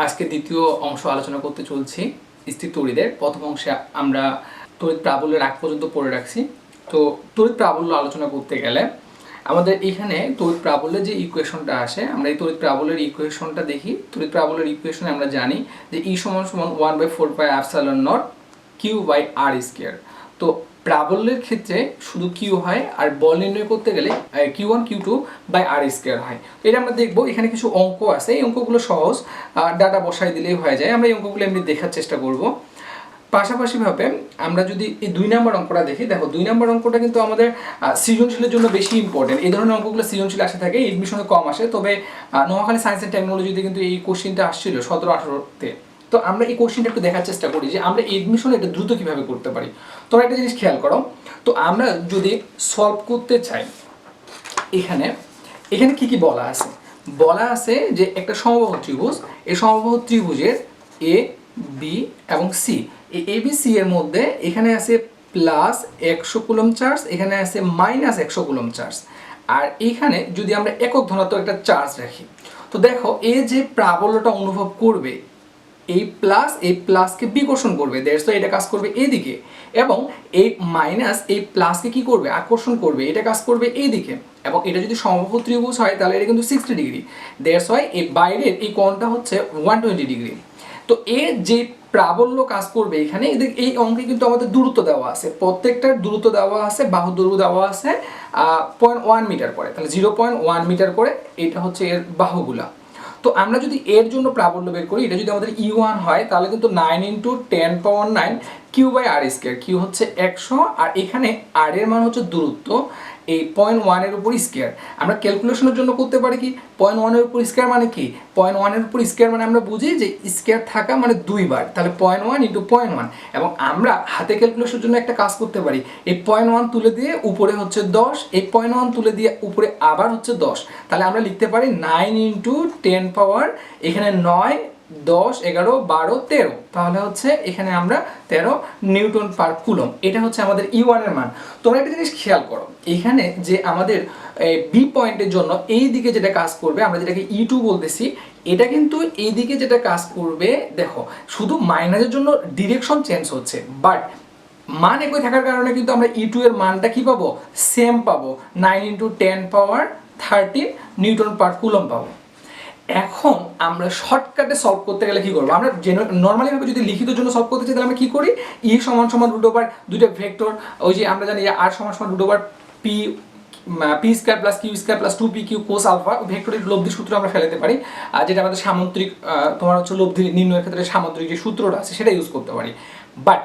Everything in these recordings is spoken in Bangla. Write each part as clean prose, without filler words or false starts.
আজকে দ্বিতীয় অংশ আলোচনা করতে চলছি স্থির তড়িদের। প্রথম অংশে আমরা তড়িৎ প্রাবল্যের আগ পর্যন্ত পড়ে রাখছি। তো তড়িৎ প্রাবল্য আলোচনা করতে গেলে আমাদের এখানে তড়িৎ প্রাবল্যের যে ইকুয়েশনটা আসে, আমরা এই তড়িৎ প্রাবল্যের ইকুয়েশনটা দেখি। তড়িৎ প্রাবল্যের ইকুয়েশনে আমরা জানি যে E = 1/4πε0 Q/r²। তো প্রাবল্যের ক্ষেত্রে শুধু Q হয়, আর বল নির্ণয় করতে গেলে Q1 Q2/r² হয়। এটা আমরা দেখবো। এখানে কিছু অঙ্ক আছে, এই অঙ্কগুলো সহজ, ডাটা বসাই দিলেই হয়ে যায়। আমরা এই অঙ্কগুলো এমনি দেখার চেষ্টা করব। পাশাপাশিভাবে আমরা যদি এই 2 নম্বর অঙ্কটা দেখি, দেখো 2 নম্বর অঙ্কটা কিন্তু আমাদের সৃজনশীলের জন্য বেশি ইম্পর্টেন্ট। এই ধরনের অঙ্কগুলো সৃজনশীল আসে থাকে, এডমিশনে কম আসে। তবে নোয়াখালী সায়েন্স অ্যান্ড টেকনোলজিতে কিন্তু এই কোশ্চেনটা আসছিল 17-18-তে। তো আমরা এই কোশ্চেনটা একটু দেখার চেষ্টা করি যে আমরা এডমিশন এটা দ্রুত কিভাবে করতে পারি। তোমরা একটা জিনিস খেয়াল করো, তো আমরা যদি সলভ করতে চাই, এখানে কি কি বলা আছে? বলা আছে যে একটা সমবাহু ত্রিভুজ, এই সমবাহু ত্রিভুজের এ বি এবং সি, এই এ বি সি এর মধ্যে এখানে আছে প্লাস 100 কুলম্ব চার্জ, এখানে আছে মাইনাস 100 কুলম্ব চার্জ। আর এইখানে যদি আমরা একক ধনাত্মক একটা চার্জ রাখি, তো দেখো এই যে প্রাবল্যটা অনুভব করবে, এই প্লাসকে বিকর্ষণ করবে, দ্যাটস এটা কাজ করবে এইদিকে, এবং এই মাইনাস এই প্লাসকে কি করবে, আকর্ষণ করবে, এটা কাজ করবে এইদিকে। এবং এটা যদি সমবাহু ত্রিভুজ হয় তাহলে এটা কিন্তু 60 ডিগ্রি, দ্যাটস এই বাইরের এই কোণটা হচ্ছে 120 ডিগ্রি। তো এর যে প্রাবল্য কাজ করবে এখানে, এদের এই অঙ্কে কিন্তু আমাদের দূরত্ব দেওয়া আছে, প্রত্যেকটার দূরত্ব দেওয়া আছে, বাহু দৈর্ঘ্য দেওয়া আছে 0.1 মিটার করে, তাহলে 0.1 মিটার করে এটা হচ্ছে এর বাহুগুলা। তো আমরা যদি এর জন্য প্রাবল্য বের করি, এটা যদি আমাদের E1 হয় তাহলে কিন্তু 9 × 10⁻⁹ Q/r²। Q হচ্ছে 100, আর এখানে r এর মান হচ্ছে দূরত্ব, এই 0.1 এর উপর স্কয়ার। আমরা ক্যালকুলেশনের জন্য করতে পারি কি, 0.1 এর উপর স্কয়ার মানে কি, 0.1 এর উপর স্কয়ার মানে আমরা বুঝি যে স্কয়ার থাকা মানে 2 বার, তাহলে 0.1 × 0.1। এবং আমরা হাতে ক্যালকুলেশনের জন্য একটা কাজ করতে পারি, এই 0.1 তুলে দিয়ে উপরে হচ্ছে 10, এই 0.1 তুলে দিয়ে উপরে আবার হচ্ছে 10, তাহলে আমরা লিখতে পারি 9 × 10⁻, এখানে 9, 10, 11, 12, 13, তাহলে হচ্ছে এখানে আমরা 13 নিউটন পার কুলম। এটা হচ্ছে আমাদের E1 এর মান। তোমরা একটা জিনিস খেয়াল করো, এখানে যে আমাদের বি পয়েন্টের জন্য এই দিকে যেটা কাজ করবে, আমরা যেটাকে E2 বলতেছি, এটা কিন্তু এই দিকে যেটা কাজ করবে, দেখো শুধু মাইনাসের জন্য ডিরেকশন চেঞ্জ হচ্ছে, বাট মান একই থাকার কারণে কিন্তু আমরা E2 এর মানটা কি পাবো, সেম পাবো, 9 × 10⁻13 নিউটন পার কুলম পাবো। এখন আমরা শর্টকাটে সলভ করতে গেলে কি করবো, আমরা নর্মালি ভাবে যদি লিখিত জন্য সলভ করতে চাই তাহলে আমরা কি করি, E = √/, দুইটা ভেক্টর, ওই যে আমরা জানি r = √p p² + q² + 2pq cos alpha, ভেক্টরের লব্ধি সূত্র আমরা ফেলাতে পারি, আর যেটা আমাদের সামুদ্রিক তোমার হচ্ছে লব্ধি নির্ণয়ের ক্ষেত্রে সামুদ্রিক যে সূত্রটা আছে সেটা ইউজ করতে পারি। বাট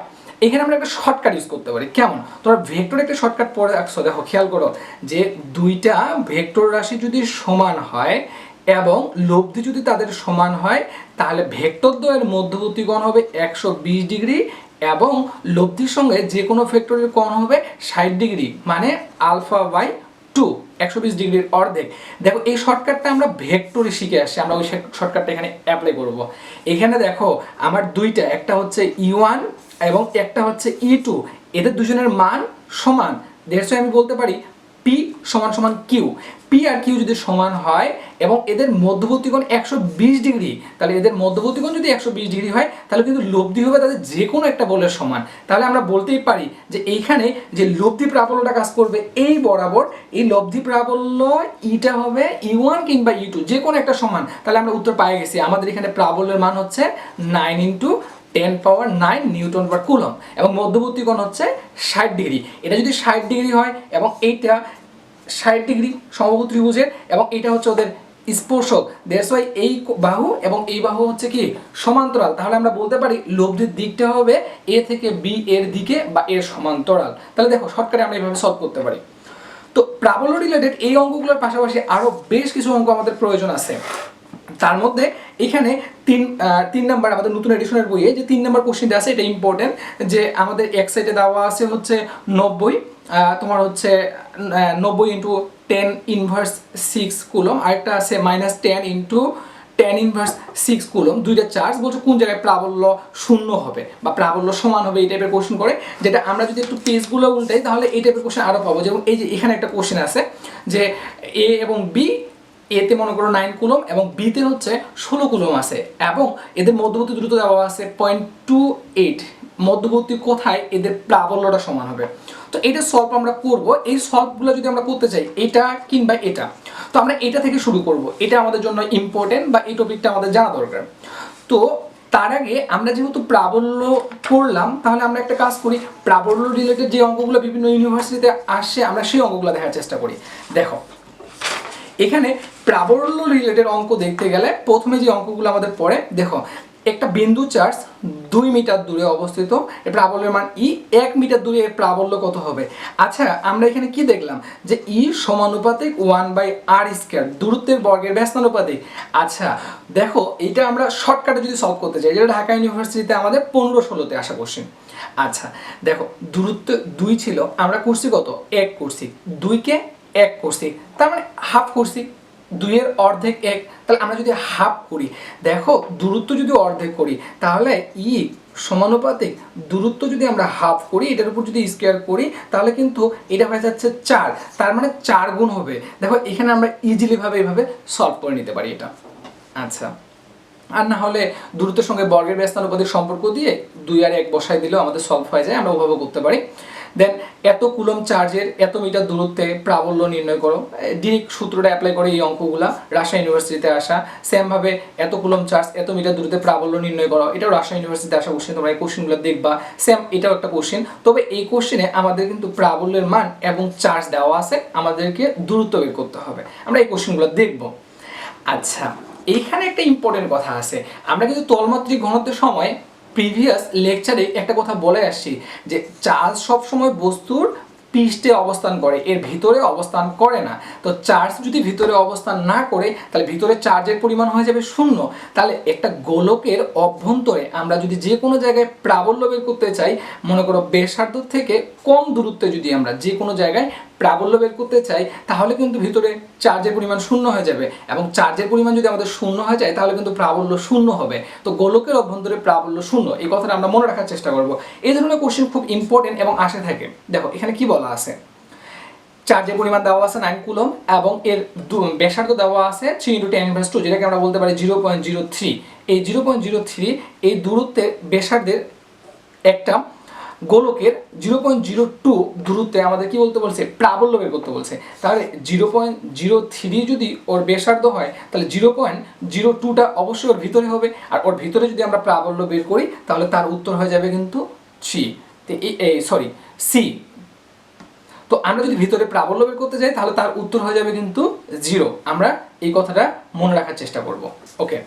এখানে আমরা একটা শর্টকাট ইউজ করতে পারি। কেমন? তোমরা ভেক্টর একটা শর্টকাট পড়ে রাখছো, দেখো খেয়াল করো যে দুইটা ভেক্টর রাশি যদি সমান হয় এবং লব্ধি যদি তাদের সমান হয়, তাহলে ভেক্টর দ্বয়ের মধ্যবর্তী কোণ হবে 120 ডিগ্রি, এবং লব্ধির সঙ্গে যে কোনো ভেক্টরের কোণ হবে 60 ডিগ্রি, মানে α/2, 120 ডিগ্রির অর্ধেক। দেখো এই শর্টকাটটা আমরা ভেক্টরে শিখে আসছি, আমরা ওই শর্টকাটটা এখানে অ্যাপ্লাই করব। এখানে দেখো আমার দুইটা, একটা হচ্ছে E1 এবং একটা হচ্ছে E2, এদের দুজনের মান সমান, দ্যাটস আমি বলতে পারি P = Q। P আর Q যদি সমান হয় এবং এদের মধ্যবর্তী কোণ 120 ডিগ্রি, তাহলে এদের মধ্যবর্তী কোণ যদি 120 ডিগ্রি হয় তাহলে কিন্তু লব্ধি হবে তাদের যে কোনো একটা বলের সমান। তাহলে আমরা বলতেই পারি যে এইখানে যে লব্ধি প্রাবল্যটা কাজ করবে এই বরাবর, এই লব্ধি প্রাবল্য ইটা হবে E1 কিংবা E2, যে কোনো একটা সমান। তাহলে আমরা উত্তর পেয়ে গেছি, আমাদের এখানে প্রাবল্যের মান হচ্ছে 9 × 10⁹ নিউটন পার কুলম, এবং মধ্যবর্তী কোণ হচ্ছে 60 ডিগ্রি। এটা যদি 60 ডিগ্রি হয় এবং এইটা 60 ডিগ্রি সমবাহু ত্রিভুজের, এবং এটা হচ্ছে ওদের স্পর্শক, দ্যাটস ওয়াই এই বাহু এবং এই বাহু হচ্ছে কি সমান্তরাল, তাহলে আমরা বলতে পারি লব্ধির দিকটা হবে A থেকে B এর দিকে বা এর সমান্তরাল। তাহলে দেখো শর্টকাটে আমরা এইভাবে সলভ করতে পারি। তো প্রাবল্য রিলেটেড এই অঙ্কগুলোর পাশাপাশি আরো বেশ কিছু অঙ্ক আমাদের প্রয়োজন আছে। তার মধ্যে এখানে তিন নাম্বার আমাদের নতুন এডিশনের বইয়ে যে 3 নাম্বার কোশ্চেনটা আছে, এটা ইম্পর্টেন্ট, যে আমাদের এক সাইডে দেওয়া আছে হচ্ছে 90, তোমার হচ্ছে 90 × 10⁻6 কুলম, আরেকটা আছে -10 × 10⁻6 কুলম, দুইটা চার্জ বলছে কোন জায়গায় প্রাবল্য শূন্য হবে বা প্রাবল্য সমান হবে, এই টাইপের কোশ্চেন করে। যেটা আমরা যদি একটু পেজগুলো উল্টাই তাহলে এই টাইপের কোশ্চেন আরো পাবো। যেমন এই যে এখানে একটা কোশ্চেন আছে যে A এবং B এতে মনে করো 9 কুলম এবং বিতে হচ্ছে 16 কুলম আছে এবং এদের মধ্যবর্তী দূরত্ব দেওয়া আছে 0.28। মধ্যবর্তী কোথায় এদের প্রাবল্যটা সমান হবে। তো এটা সলভ আমরা করব। এই সলভগুলো যদি আমরা করতে চাই এটা কিংবা এটা, তো আমরা এটা থেকে শুরু করব। এটা আমাদের জন্য ইম্পর্টেন্ট বা এই টপিকটা আমাদের জানা দরকার। তো তার আগে আমরা যেহেতু প্রাবল্য করলাম, তাহলে আমরা একটা কাজ করি, প্রাবল্য রিলেটেড যে অঙ্কগুলো বিভিন্ন ইউনিভার্সিটিতে আসে আমরা সেই অঙ্কগুলো দেখার চেষ্টা করি। দেখো এখানে প্রাবল্য রিলেটেড অঙ্ক দেখতে গেলে প্রথমে যে অঙ্কগুলো আমাদের পড়ে, দেখো একটা বিন্দু চার্জ 2 মিটার দূরে অবস্থিত, এর প্রাবল্যের মান ই, 1 মিটার দূরে এর প্রাবল্য কত হবে। আচ্ছা আমরা এখানে কি দেখলাম যে ই সমানুপাতিক 1/r², দূরত্বের বর্গের ব্যস্তানুপাতিক। আচ্ছা দেখো এটা আমরা শর্টকাটে যদি সলভ করতে চাই, যেটা ঢাকা ইউনিভার্সিটিতে আমাদের 15-16তে আসা কোশ্চেন। আচ্ছা দেখো দূরত্ব 2 ছিল, আমরা করছি কত 1 করছি, 2কে 1 করছি, তার মানে হাফ করছি, 2 এর অর্ধেক 1, তাহলে আমরা যদি হাফ করি, দেখো দূরত্ব যদি অর্ধেক করি তাহলে ই সমানুপাতিক দূরত্ব যদি আমরা হাফ করি, এটার উপর যদি স্কোয়ার করি তাহলে কিন্তু এটা হয়ে যাচ্ছে 4, তার মানে 4 গুণ হবে। দেখো এখানে আমরা ইজিলি ভাবে এইভাবে সলভ করে নিতে পারি এটা। আচ্ছা আর না হলে দূরত্বের সঙ্গে বর্গের ব্যস্তানুপাতিক সম্পর্ক দিয়ে 2 আর 1 বসাই দিলেও আমাদের সলভ হয়ে যায়, আমরা ওভাবে করতে পারি। দেন এত কুলম চার্জের এত মিটার দূরত্বে প্রাবল্য নির্ণয় করো, ডিরেক্ট সূত্রটা অ্যাপ্লাই করে এই অঙ্কগুলা রাজশাহী ইউনিভার্সিটিতে আসা। সেমভাবে এত কুলম চার্জ এত মিটার দূরত্বে প্রাবল্য নির্ণয় করো, এটাও রাজশাহী ইউনিভার্সিটিতে আসা কোশ্চেন, তোমরা এই কোশ্চেনগুলো দেখবা। সেম এটাও একটা কোশ্চেন, তবে এই কোশ্চেনে আমাদের কিন্তু প্রাবল্যের মান এবং চার্জ দেওয়া আছে, আমাদেরকে দূরত্ব বের করতে হবে, আমরা এই কোশ্চেনগুলো দেখব। আচ্ছা এইখানে একটা ইম্পর্টেন্ট কথা আছে, আমরা কিন্তু তলমাত্রিক ঘনত্বের সময় প্রিভিয়াস লেকচারে একটা কথা বলে আসছি যে চার্জ সবসময় বস্তুর পৃষ্ঠে অবস্থান করে, এর ভিতরে অবস্থান করে না। তো চার্জ যদি ভিতরে অবস্থান না করে তাহলে ভিতরে চার্জের পরিমাণ হয়ে যাবে 0। তাহলে একটা গোলকের অভ্যন্তরে আমরা যদি যে কোনো জায়গায় প্রাবল্য বের করতে চাই, মনে করো ব্যাসার্ধ থেকে কম দূরত্বে যদি আমরা যে কোনো জায়গায় প্রাবল্য বের করতে চাই, তাহলে কিন্তু ভিতরে চার্জের পরিমাণ 0 হয়ে যাবে, এবং চার্জের পরিমাণ যদি আমাদের 0 হয়ে যায় তাহলে কিন্তু প্রাবল্য 0 হবে। তো গোলকের অভ্যন্তরে প্রাবল্য 0, এই কথাটা আমরা মনে রাখার চেষ্টা করব। এই ধরনের কোশ্চেন খুব ইম্পর্টেন্ট এবং আসে থাকে। দেখো এখানে কি বলা আছে, চার্জের পরিমাণ দেওয়া আছে 9 কুলম এবং এর ব্যাসার্ধ দেওয়া আছে 3 × 10⁻², যেটাকে আমরা বলতে পারি 0.03। এই 0.03 এই দূরত্বের ব্যাসার্ধের একটা গোলকের 0.02 দূরত্বে আমাদের কি বলতে বলছে, প্রাবল্য বের করতে বলছে। তাহলে 0.03 যদি ওর ব্যাসার্ধ হয় তাহলে 0.02টা অবশ্যই ওর ভিতরে হবে, আর ওর ভিতরে যদি আমরা প্রাবল্য বের করি তাহলে তার উত্তর হয়ে যাবে কিন্তু সি। তো আমরা যদি ভিতরে প্রাবল্য বের করতে যাই তাহলে তার উত্তর হয়ে যাবে কিন্তু 0। আমরা এই কথাটা মনে রাখার চেষ্টা করব। ওকে,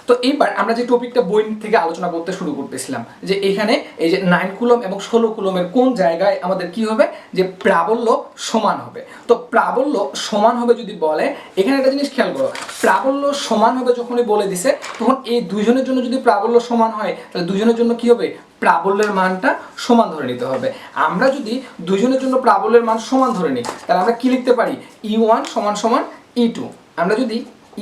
তো এইবার আমরা যে টপিকটা বই থেকে আলোচনা করতে শুরু করতেছিলাম, যে এখানে এই যে 9 কুলম এবং 16 কুলমের কোন জায়গায় আমাদের কি হবে, যে প্রাবল্য সমান হবে। তো প্রাবল্য সমান হবে যদি বলে, এখানে একটা জিনিস খেয়াল করো, প্রাবল্য সমান হবে যখনই বলে দিছে, তখন এই দুইজনের জন্য যদি প্রাবল্য সমান হয় তাহলে দুইজনের জন্য কি হবে, প্রাবল্যের মানটা সমান ধরে নিতে হবে। আমরা যদি দুইজনের জন্য প্রাবল্যের মান সমান ধরে নিই তাহলে আমরা কি লিখতে পারি, E1 = E2। আমরা যদি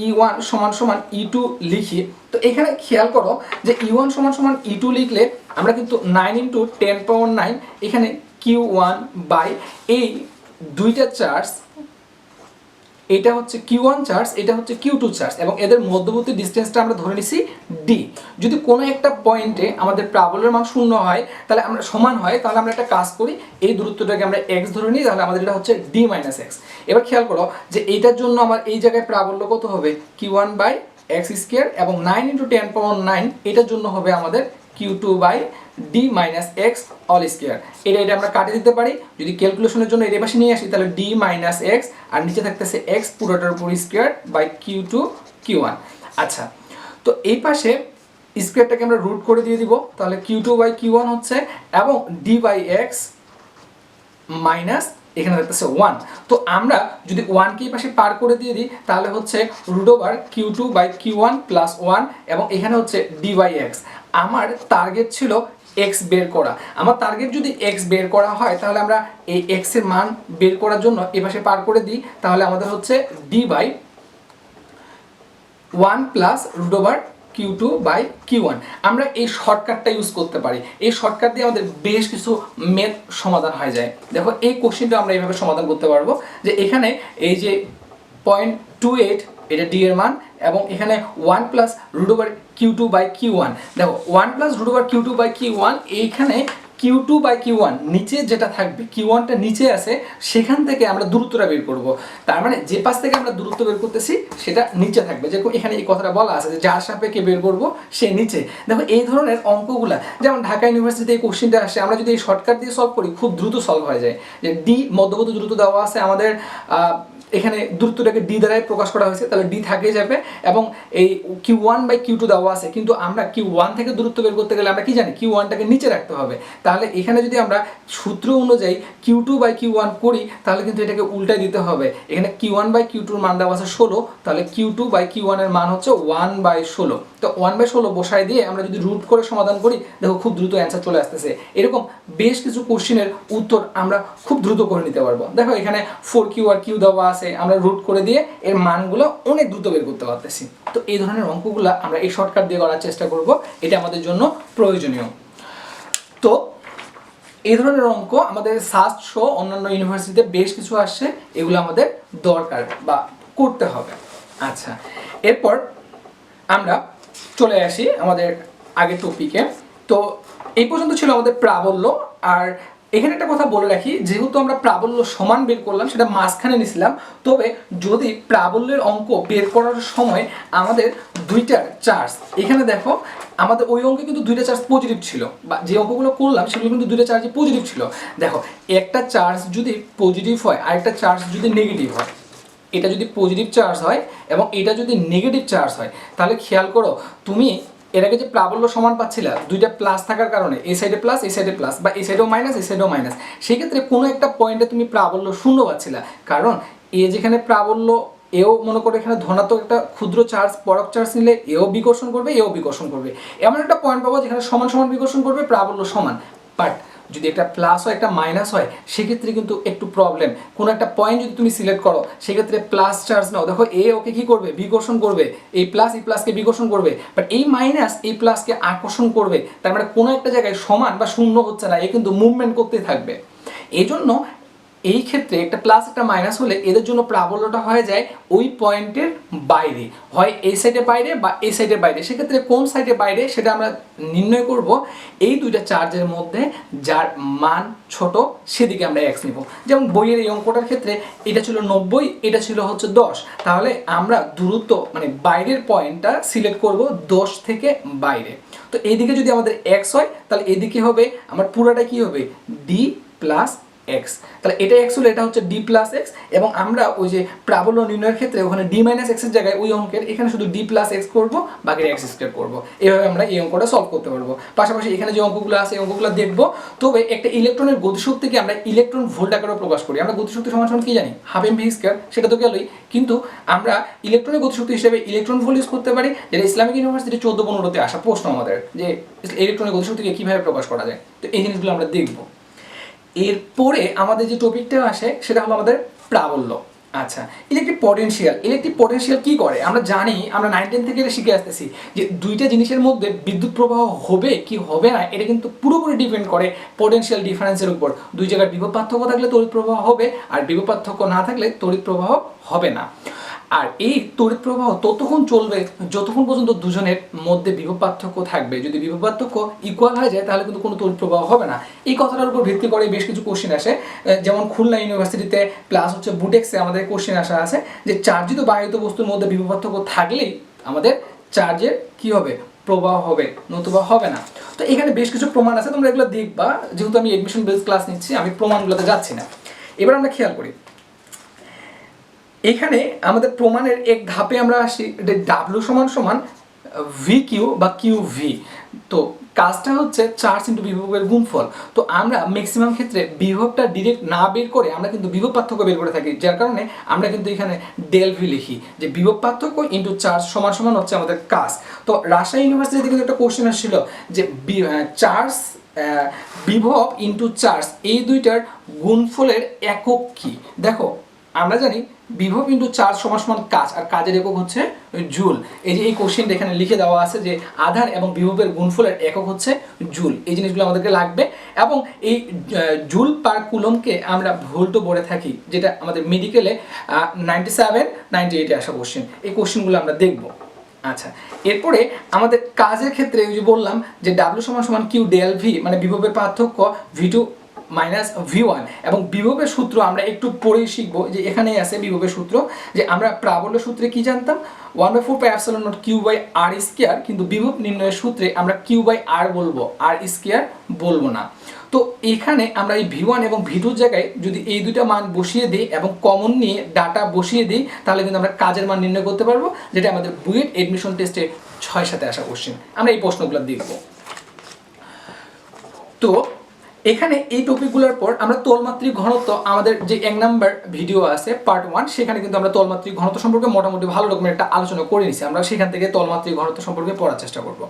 E1 = E2 লিখি, তো এখানে খেয়াল করো যে E1 = E2 লিখলে আমরা কিন্তু 9 × 10⁻৯ এখানে Q1 বাই এই দুইটা চার্জ, এটা হচ্ছে Q1 চার্জ, এটা হচ্ছে Q2 চার্জ, এবং এদের মধ্যবর্তী ডিসটেন্সটা আমরা ধরে নিছি D। যদি কোনো একটা পয়েন্টে আমাদের প্রাবল্যের মান 0 হয় তাহলে আমরা সমান হয়, তাহলে আমরা একটা কাজ করি, এই দূরত্বটাকে আমরা x ধরে নিই, তাহলে আমাদের এটা হচ্ছে D - x। এবার খেয়াল করো যে এইটার জন্য আমার এই জায়গায় প্রাবল্য কত হবে, Q1/x², এবং 9 × 10⁻৯ এটার জন্য হবে আমাদের Q2/D - x²। এটা আমরা কাটে দিতে পারি, যদি ক্যালকুলেশনের জন্য এর পাশে নিয়ে আসি তাহলে D - x আর নিচে থাকতেছে x পুরোটার উপর স্কয়ার বাই Q2 Q1। আচ্ছা তো এই পাশে স্কয়ারটাকে আমরা রুট করে দিয়ে দিব, তাহলে Q2/Q1 হচ্ছে, এবং D/x মাইনাস এখানে থাকতেছে 1। তো আমরা যদি 1 কে এই পাশে পার করে দিয়ে দিই তাহলে হচ্ছে √Q2/Q1 + 1, এবং এখানে হচ্ছে D/x। আমার টার্গেট ছিল x বের করা, আমার টার্গেট যদি x বের করা হয় তাহলে আমরা এই x এর মান বের করার জন্য এই পাশে পার করে দিই, তাহলে আমাদের হচ্ছে D/1 + √Q2/Q1। আমরা এই শর্টকাটটা ইউজ করতে পারি, এই শর্টকাট দিয়ে আমাদের বেশ কিছু ম্যাথ সমাধান হয়ে যায়। দেখো এই কোশ্চেনটা আমরা এইভাবে সমাধান করতে পারবো, যে এখানে এই যে 0.28 এটা ডি এর মান, এবং এখানে 1 plus root over Q2 by Q1। দেখো 1 plus root over Q2 by Q1, এইখানে Q2 বাই Q1 নিচে যেটা থাকবে, Q1টা নিচে আছে, সেখান থেকে আমরা দূরত্বটা বের করব। তার মানে যে পাশ থেকে আমরা দূরত্ব বের করতেছি সেটা নিচে থাকবে, যেরকম এখানে এই কথাটা বলা আছে যে যার সাপেক্ষে বের করব সে নিচে। দেখো এই ধরনের অঙ্কগুলা যেমন ঢাকা ইউনিভার্সিটিতে এই কোশ্চেনটা আসে, আমরা যদি এই শর্টকাট দিয়ে সলভ করি খুব দ্রুত সলভ হয়ে যায়। যে ডি মধ্যবর্তী দূরত্ব দেওয়া আছে আমাদের, এখানে দূরত্বটাকে ডি দ্বারাই প্রকাশ করা হয়েছে, তাহলে ডি থাকে যাবে, এবং এই Q1 বাই Q2 দেওয়া আছে, কিন্তু আমরা Q1 থেকে দূরত্ব বের করতে গেলে আমরা কি জানি Q1টাকে নিচে রাখতে হবে। তাহলে এখানে যদি আমরা সূত্র অনুযায়ী Q2 বাই Q1 করি তাহলে কিন্তু এটাকে উল্টায় দিতে হবে। এখানে Q1 বাই Q2 এর মান দেওয়া আছে 16, তাহলে Q2 বাই Q1 এর মান হচ্ছে 1/16। তো 1/16 বসায় দিয়ে আমরা যদি রুট করে সমাধান করি, দেখো খুব দ্রুত অ্যান্সার চলে আসতেছে। এরকম বেশ কিছু কোশ্চেনের উত্তর আমরা খুব দ্রুত করে নিতে পারবো। দেখো এখানে 4Q আর Q দেওয়া আছে, আমরা রুট করে দিয়ে এর মানগুলো অনেক দ্রুত বের করতে পারতেছি। তো এই ধরনের অঙ্কগুলো আমরা এই শর্টকাট দিয়ে করার চেষ্টা করব, এটা আমাদের জন্য প্রয়োজনীয়। তো এই ধরনের অঙ্ক আমাদের সাস্ট শো অন্যান্য ইউনিভার্সিটিতে বেশ কিছু আসছে, এগুলো আমাদের দরকার বা করতে হবে। আচ্ছা, এরপর আমরা চলে আসি আমাদের আগের টপিকে। তো এই পর্যন্ত ছিল আমাদের প্রাবল্য। আর এখানে একটা কথা বলে রাখি, যেহেতু আমরা প্রাবল্য সমান বের করলাম, সেটা মাঝখানে নিছিলাম, তবে যদি প্রাবল্যের অঙ্ক বের করার সময় আমাদের দুইটা চার্জ, এখানে দেখো আমাদের ওই অঙ্কে কিন্তু দুইটা চার্জ পজিটিভ ছিল, বা যে অঙ্কগুলো করলাম সেগুলো কিন্তু দুইটা চার্জই পজিটিভ ছিল। দেখো একটা চার্জ যদি পজিটিভ হয় আর একটা চার্জ যদি নেগেটিভ হয়, এটা যদি পজিটিভ চার্জ হয় এবং এটা যদি নেগেটিভ চার্জ হয়, তাহলে খেয়াল করো তুমি এর আগে যে প্রাবল্য সমান পাচ্ছিলা দুইটা প্লাস থাকার কারণে, এই সাইডে প্লাস এই সাইডে প্লাস, বা এই সাইডেও মাইনাস এই সাইডেও মাইনাস, সেই ক্ষেত্রে কোনো একটা পয়েন্টে তুমি প্রাবল্য শূন্য পাচ্ছিলা, কারণ এ যেখানে প্রাবল্য, এও মনে করো এখানে ধনাত্মক একটা ক্ষুদ্র চার্জ পরক চার্জ নিলে এও বিকর্ষণ করবে এও বিকর্ষণ করবে, এমন একটা পয়েন্ট পাবো যেখানে সমান সমান বিকর্ষণ করবে, প্রাবল্য সমান। বাট যদি একটা প্লাস হয় একটা মাইনাস হয়, সেক্ষেত্রে কিন্তু একটু প্রবলেম। কোনো একটা পয়েন্ট যদি তুমি সিলেক্ট করো, সেক্ষেত্রে প্লাস চার্জ নাও, দেখো এ ওকে কি করবে, বিকর্ষণ করবে, এই প্লাসকে বিকর্ষণ করবে, বাট এই মাইনাস এই প্লাসকে আকর্ষণ করবে। তার মানে কোনো একটা জায়গায় সমান বা শূন্য হচ্ছে না, এ কিন্তু মুভমেন্ট করতেই থাকবে। এই জন্য এই ক্ষেত্রে একটা প্লাস একটা মাইনাস হলে এদের জন্য প্রাবল্যটা হয়ে যায় ওই পয়েন্টের বাইরে, হয় এই সাইডে বাইরে বা এই সাইডে বাইরে। সেক্ষেত্রে কোন সাইডে বাইরে সেটা আমরা নির্ণয় করব এই দুইটা চার্জের মধ্যে যার মান ছোট সেদিকে আমরা এক্স নিব। যেমন বইয়ের এই অঙ্কটার ক্ষেত্রে এটা ছিল 90, এটা ছিল হচ্ছে 10, তাহলে আমরা দূরত্ব মানে বাইরের পয়েন্টটা সিলেক্ট করব 10 থেকে বাইরে। তো এইদিকে যদি আমাদের এক্স হয় তাহলে এদিকে হবে আমার পুরোটা কি হবে ডি প্লাস এক্স, তাহলে এটা এক্স হলে এটা হচ্ছে ডি প্লাস এক্স, এবং আমরা ওই যে প্রাবল্য নির্ণয়ের ক্ষেত্রে ওখানে ডি মাইনাস এক্স এর জায়গায় ওই অঙ্কের এখানে শুধু ডি প্লাস এক্স করবো, বাকি এক্স স্কোয়ার করবো। এইভাবে আমরা এই অঙ্কটা সলভ করতে পারবো। পাশাপাশি এখানে যে অঙ্কগুলো আছে এই অঙ্কগুলো দেখবো। তবে একটা ইলেকট্রনের গতিশক্তিকে আমরা ইলেকট্রন ভোল্ট আকারে প্রকাশ করি। আমরা গতিশক্তি সমান সমান কি জানি, হাফ এম ভি স্কোয়ার, সেটা তো গেলই, কিন্তু আমরা ইলেকট্রনের গতিশক্তি হিসেবে ইলেকট্রন ভোল্ট ইউজ করতে পারি, যেটা ইসলামিক ইউনিভার্সিটি 14-15তে আসা প্রশ্ন আমাদের, যে ইলেকট্রনের গতিশক্তিকে কিভাবে প্রকাশ করা যায়। তো এই জিনিসগুলো আমরা দেখবো। এরপরে আমাদের যে টপিকটা আসে সেটা হলো আমাদের প্রাবল্য। আচ্ছা, ইলেকট্রিক পটেনশিয়াল কি করে আমরা জানি, আমরা 9-10 থেকে এটা শিখে আসতেছি যে দুইটা জিনিসের মধ্যে বিদ্যুৎ প্রবাহ হবে কি হবে না, এটা কিন্তু পুরোপুরি ডিপেন্ড করে পটেনশিয়াল ডিফারেন্সের উপর। দুই জায়গার বিভব পার্থক্য থাকলে তড়িৎ প্রবাহ হবে, আর বিভব পার্থক্য না থাকলে তড়িৎ প্রবাহ হবে না। আর এই তড়িৎ প্রবাহ ততক্ষণ চলবে যতক্ষণ পর্যন্ত দুজনের মধ্যে বিভব পার্থক্য থাকবে। যদি বিভব পার্থক্য ইকুয়াল হয়ে যায় তাহলে কিন্তু কোনো তড়িৎ প্রবাহ হবে না। এই কথাটার উপর ভিত্তি করে বেশ কিছু কোশ্চেন আসে, যেমন খুলনা ইউনিভার্সিটিতে প্লাস হচ্ছে বুটেক্সে আমাদের কোশ্চেন আসা আছে যে চার্জিত বাহিত বস্তুর মধ্যে বিভব পার্থক্য থাকলেই আমাদের চার্জের কি হবে, প্রবাহ হবে, নতুবা হবে না। তো এখানে বেশ কিছু প্রমাণ আছে, তোমরা এগুলো দেখবা, যেহেতু আমি এডমিশন বেস ক্লাস নিচ্ছি আমি প্রমাণগুলোতে যাচ্ছি না। এবার আমরা খেয়াল করি, এখানে আমাদের প্রমাণের এক ধাপে আমরা আসি, ডাব্লিউ সমান সমান ভি কিউ বা কিউ ভি। তো কাজটা হচ্ছে চার্জ ইন্টু বিভবের গুণফল। তো আমরা ম্যাক্সিমাম ক্ষেত্রে বিভবটা ডিরেক্ট না বের করে আমরা কিন্তু বিভব পার্থক্য বের করে থাকি, যার কারণে আমরা কিন্তু এখানে ডেল ভি লিখি, যে বিভব পার্থক্য ইন্টু চার্জ সমান সমান হচ্ছে আমাদের কাজ। তো রাজশাহী ইউনিভার্সিটিতে কিন্তু একটা কোশ্চেন আসছিল যে চার্জ বিভব ইন্টু চার্জ এই দুইটার গুণফলের একক কি। দেখো আমরা জানি বিভব ইন্টু চার্জ সমান সমান কাজ, আর কাজের একক হচ্ছে জুল। এই যে এই কোশ্চেনটা এখানে লিখে দেওয়া আছে যে আধান এবং বিভবের গুণফলের একক হচ্ছে জুল। এই জিনিসগুলো আমাদেরকে লাগবে। এবং এই জুল পার কুলমকে আমরা ভোল্টও বলে থাকি, যেটা আমাদের মেডিকেলে 97, 98-এ আসা কোশ্চেন। এই কোশ্চেনগুলো আমরা দেখব। আচ্ছা, এরপরে আমাদের কাজের ক্ষেত্রে ওই যে বললাম যে ডাব্লিউ সমান সমান কিউ ডেল ভি, মানে বিভবের পার্থক্য V2 মাইনাস V1, এবং বিভবের সূত্র আমরা একটু পরেই শিখবো। যে এখানেই আছে বিভবের সূত্র, যে আমরা প্রাবল্য সূত্রে কি জানতাম 1/4πε0 Q/r², কিন্তু বিভব নির্ণয়ের সূত্রে আমরা Q/r বলবো, r² বলবো না। তো এখানে আমরা এই V1 এবং V2 জায়গায় যদি এই দুইটা মান বসিয়ে দিই এবং কমন নিয়ে ডাটা বসিয়ে দিই, তাহলে কিন্তু আমরা কাজের মান নির্ণয় করতে পারবো, যেটা আমাদের বুয়েট এডমিশন টেস্টে 6 আসা কোশ্চেন। আমরা এই প্রশ্নগুলো দেখব। তো এখানে এই টপিকগুলোর পর আমরা তলমাত্রিক ঘনত্ব, আমাদের যে 1 নাম্বার ভিডিও আছে পার্ট 1, সেখানে কিন্তু আমরা তলমাত্রিক ঘনত্ব সম্পর্কে মোটামুটি ভালো রকমের একটা আলোচনা করে নিছি। আমরা সেখান থেকে তলমাত্রিক ঘনত্ব সম্পর্কে পড়ার চেষ্টা করব।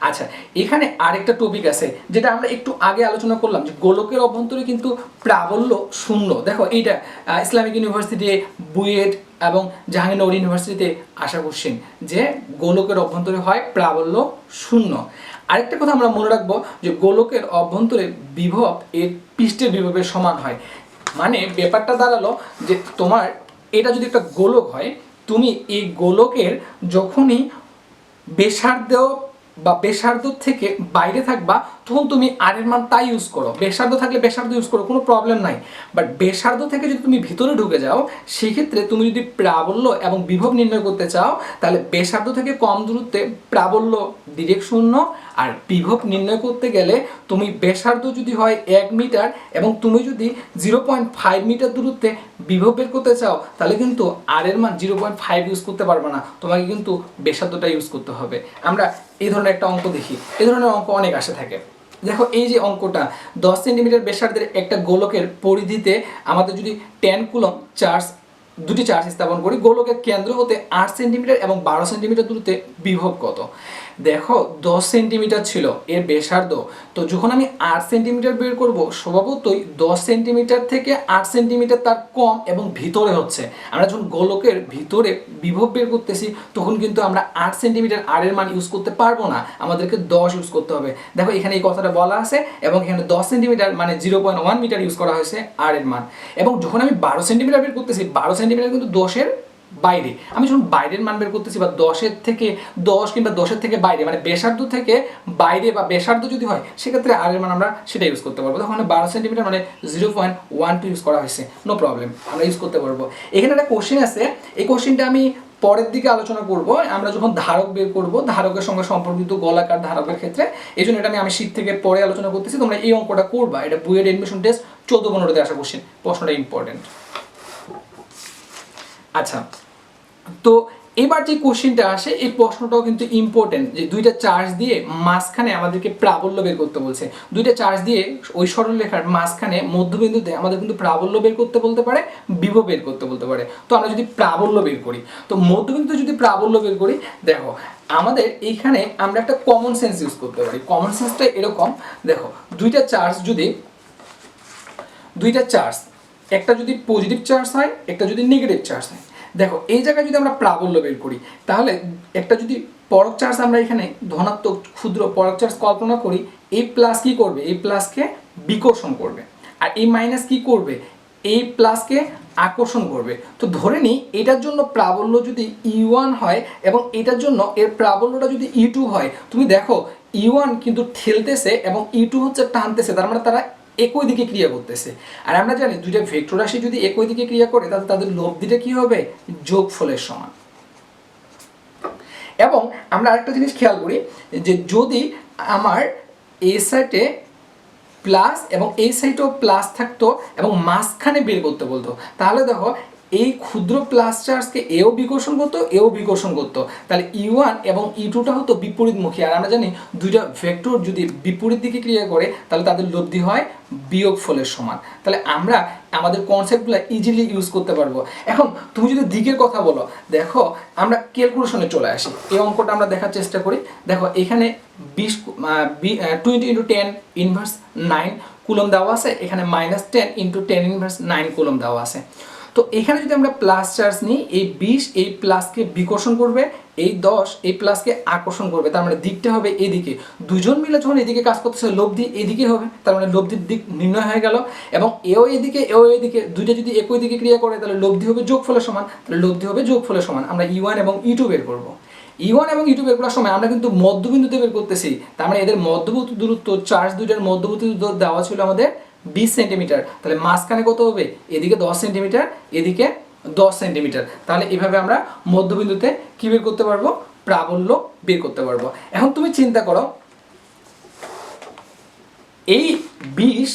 আচ্ছা, এখানে আরেকটা টপিক আছে যেটা আমরা একটু আগে আলোচনা করলাম, যে গোলকের অভ্যন্তরে কিন্তু প্রাবল্য শূন্য। দেখো এইটা ইসলামিক ইউনিভার্সিটি, বুয়েট এবং জাহাঙ্গীরনগর ইউনিভার্সিটিতে আসা কোশ্চেন, যে গোলকের অভ্যন্তরে হয় প্রাবল্য শূন্য। আরেকটা কথা আমরা মনে রাখবো, যে গোলকের অভ্যন্তরে বিভব এর পৃষ্ঠের বিভবের সমান হয়। মানে ব্যাপারটা দাঁড়ালো যে তোমার এটা যদি একটা গোলক হয়, তুমি এই গোলকের যখনই ব্যাসার্ধ বা ব্যাসার্ধ থেকে বাইরে থাকবা, তখন তুমি আর এর মান তাই ইউজ করো। ব্যাসার্ধ থাকলে ব্যাসার্ধ ইউজ করো, কোনো প্রবলেম নাই। বাট ব্যাসার্ধ থেকে যদি তুমি ভিতরে ঢুকে যাও, সেক্ষেত্রে তুমি যদি প্রাবল্য এবং বিভব নির্ণয় করতে চাও, তাহলে ব্যাসার্ধ থেকে কম দূরত্বে প্রাবল্য ডিরেক্ট শূন্য, আর বিভব নির্ণয় করতে গেলে তুমি ব্যাসার্ধ যদি হয় 1 মিটার এবং তুমি যদি 0.5 মিটার দূরত্বে বিভব বের করতে চাও, তাহলে কিন্তু আর এর মান 0.5 ইউজ করতে পারবে না, তোমাকে কিন্তু ব্যাসার্ধটা ইউজ করতে হবে। আমরা এই ধরনের একটা অঙ্ক দেখি, এই ধরনের অঙ্ক অনেক আসে থাকে। দেখো এই যে অঙ্কটা, 10 সেন্টিমিটার ব্যাসার্ধের একটা গোলকের পরিধিতে আমাদের যদি 10 কুলম চার্জ, দুটি চার্জ স্থাপন করি, গোলকের কেন্দ্র হতে 8 সেন্টিমিটার এবং 12 সেন্টিমিটার দূরত্বে বিভব কত? দেখো 10 সেন্টিমিটার ছিল এর ব্যাসার্ধ, তো যখন আমি 8 সেন্টিমিটার বের করব, স্বভাবতই 10 সেন্টিমিটার থেকে 8 সেন্টিমিটার তার কম এবং ভিতরে হচ্ছে। আমরা যখন গোলকের ভিতরে বিভব বের করতেছি, তখন কিন্তু আমরা 8 সেন্টিমিটার আর এর মান ইউজ করতে পারবো না, আমাদেরকে 10 ইউজ করতে হবে। দেখো এখানে এই কথাটা বলা আছে, এবং এখানে 10 সেন্টিমিটার মানে 0.1 মিটার ইউজ করা হয়েছে আর এর মান। এবং যখন আমি 12 সেন্টিমিটার বের করতেছি, 12 সেন্টিমিটার কিন্তু 10-এর বাইরে। আমি যখন বাইরের মান বের করতেছি, বা 10-এর থেকে 10 কিংবা 10-এর থেকে বাইরে, মানে ব্যাসার্ধ থেকে বাইরে বা ব্যাসার্ধ যদি হয়, সেক্ষেত্রে আর এর মান আমরা সেটা ইউজ করতে পারবো। তখন 12 সেন্টিমিটার মানে 0.12 ইউজ করা হয়েছে, নো প্রবলেম, আমরা ইউজ করতে পারবো। এখানে একটা কোশ্চেন আছে, এই কোশ্চেনটা আমি পরের দিকে আলোচনা করব, আমরা যখন ধারক বের করব, ধারকের সঙ্গে সম্পর্কিত গোলাকার ধারকের ক্ষেত্রে। এই জন্য এটা আমি শীত থেকে পরে আলোচনা করতেছি, তোমরা এই অঙ্কটা করবা। এটা বুয়েট এডমিশন টেস্ট 14-15-তে আসা কোশ্চেন, প্রশ্নটা ইম্পর্টেন্ট। আচ্ছা, তো এবার যে কোশ্চেনটা আসে, এই প্রশ্নটাও কিন্তু ইম্পর্টেন্ট, যে দুইটা চার্জ দিয়ে মাঝখানে আমাদেরকে প্রাবল্য বের করতে বলছে। দুইটা চার্জ দিয়ে ওই সরলরেখার মাঝখানে মধ্যবিন্দুতে আমাদের কিন্তু প্রাবল্য বের করতে বলতে পারে, বিভব বের করতে বলতে পারে। তো আমরা যদি প্রাবল্য বের করি, তো মধ্যবিন্দুতে যদি প্রাবল্য বের করি, দেখো আমাদের এইখানে আমরা একটা কমন সেন্স ইউজ করতে পারি। কমন সেন্সটা এরকম, দেখো দুইটা চার্জ, একটা যদি পজিটিভ চার্জ হয়, একটা যদি নেগেটিভ চার্জ হয়, দেখো এই জায়গায় যদি আমরা প্রাবল্য বের করি, তাহলে একটা যদি পরক চার্জ আমরা এখানে ধনাত্মক ক্ষুদ্র পরক চার্জ কল্পনা করি, এই প্লাস কি করবে? এই প্লাসকে বিকর্ষণ করবে, আর এই মাইনাস কি করবে? এই প্লাসকে আকর্ষণ করবে। তো ধরে নিই এটার জন্য প্রাবল্য যদি E1 হয় এবং এটার জন্য এর প্রাবল্যটা যদি E2 হয়, তুমি দেখো E1 কিন্তু ঠেলতেছে এবং E2 হচ্ছে টানতেছে, তার মানে তারা একই দিকে ক্রিয়া করতেছে। আর আমরা জানি দুইটা ভেক্টর রাশি যদি একই দিকে ক্রিয়া করে, তাহলে তাদের লব্ধিটা কি হবে? যোগফলের সমান। এবং আমরা আরেকটা জিনিস খেয়াল করি, যে যদি আমার এই সাইডে প্লাস এবং এই সাইডেও প্লাস থাকতো এবং মাঝখানে বের করতে বলতো, তাহলে দেখো এই ক্ষুদ্র প্লাস চার্জকে এও বিকর্ষণ করতো, এও বিকর্ষণ করতো, তাহলে E1 এবং E2টা হতো বিপরীতমুখী। আর আমরা জানি দুইটা ভেক্টর যদি বিপরীত দিকে ক্রিয়া করে, তাহলে তাদের লব্ধি হয় বিয়োগফলের সমান। তাহলে আমরা আমাদের কনসেপ্টগুলো ইজিলি ইউজ করতে পারবো। এখন তুমি যদি দিকের কথা বলো, দেখো আমরা ক্যালকুলেশনে চলে আসি, এই অঙ্কটা আমরা দেখার চেষ্টা করি। দেখো এখানে 20 × 10 ইনভার্স 9 কুলম দেওয়া আছে, এখানে -10 × 10 ইনভার্স 9 কুলম দেওয়া আছে। তো এখানে যদি আমরা প্লাস চার্জ নিই, এই 20 এই প্লাসকে বিকর্ষণ করবে, এই 10 এই প্লাসকে আকর্ষণ করবে, তার মানে দিকটা হবে এদিকে। দুজন মিলে যখন এদিকে কাজ করতেছে লব্ধি এদিকে হবে, তার মানে লব্ধির দিক নির্ণয় হয়ে গেল। এবং এও এদিকে এও এদিকে, দুইটা যদি একই দিকে ক্রিয়া করে তাহলে লব্ধি হবে যোগফলের সমান, তাহলে লব্ধি হবে যোগফলের সমান। আমরা E1 এবং E2 বের করব। E1 এবং E2 বের করার সময় আমরা কিন্তু মধ্যবিন্দুতে বের করতেছি, তার মানে এদের মধ্যবর্তী দূরত্ব, চার্জ দুইটার মধ্যবর্তী দূরত্ব দেওয়া ছিল আমাদের 20 সেন্টিমিটার, তাহলে মাঝখানে কত হবে, এদিকে 10 সেন্টিমিটার এদিকে 10 সেন্টিমিটার। তাহলে এভাবে আমরা মধ্যবিন্দুতে কি বের করতে পারবো, প্রাবল্য বের করতে পারবো। এখন তুমি চিন্তা করো, এই 20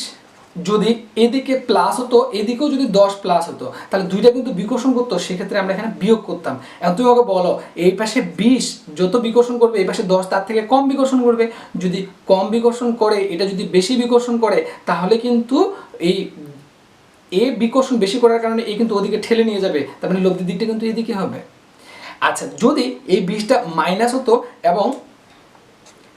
যদি এদিকে প্লাস হতো, এদিকেও যদি 10 প্লাস হতো, তাহলে দুইটা কিন্তু বিকর্ষণ করতো, সেক্ষেত্রে আমরা এখানে বিয়োগ করতাম। এখন তুমি আমাকে বলো, এই পাশে 20 যত বিকর্ষণ করবে এই পাশে 10 তার থেকে কম বিকর্ষণ করবে, যদি কম বিকর্ষণ করে এটা যদি বেশি বিকর্ষণ করে, তাহলে কিন্তু এই বিকর্ষণ বেশি করার কারণে এই কিন্তু ওদিকে ঠেলে নিয়ে যাবে, তার মানে লব্ধির দিকটা কিন্তু এদিকে হবে। আচ্ছা, যদি এই 20টা মাইনাস হতো এবং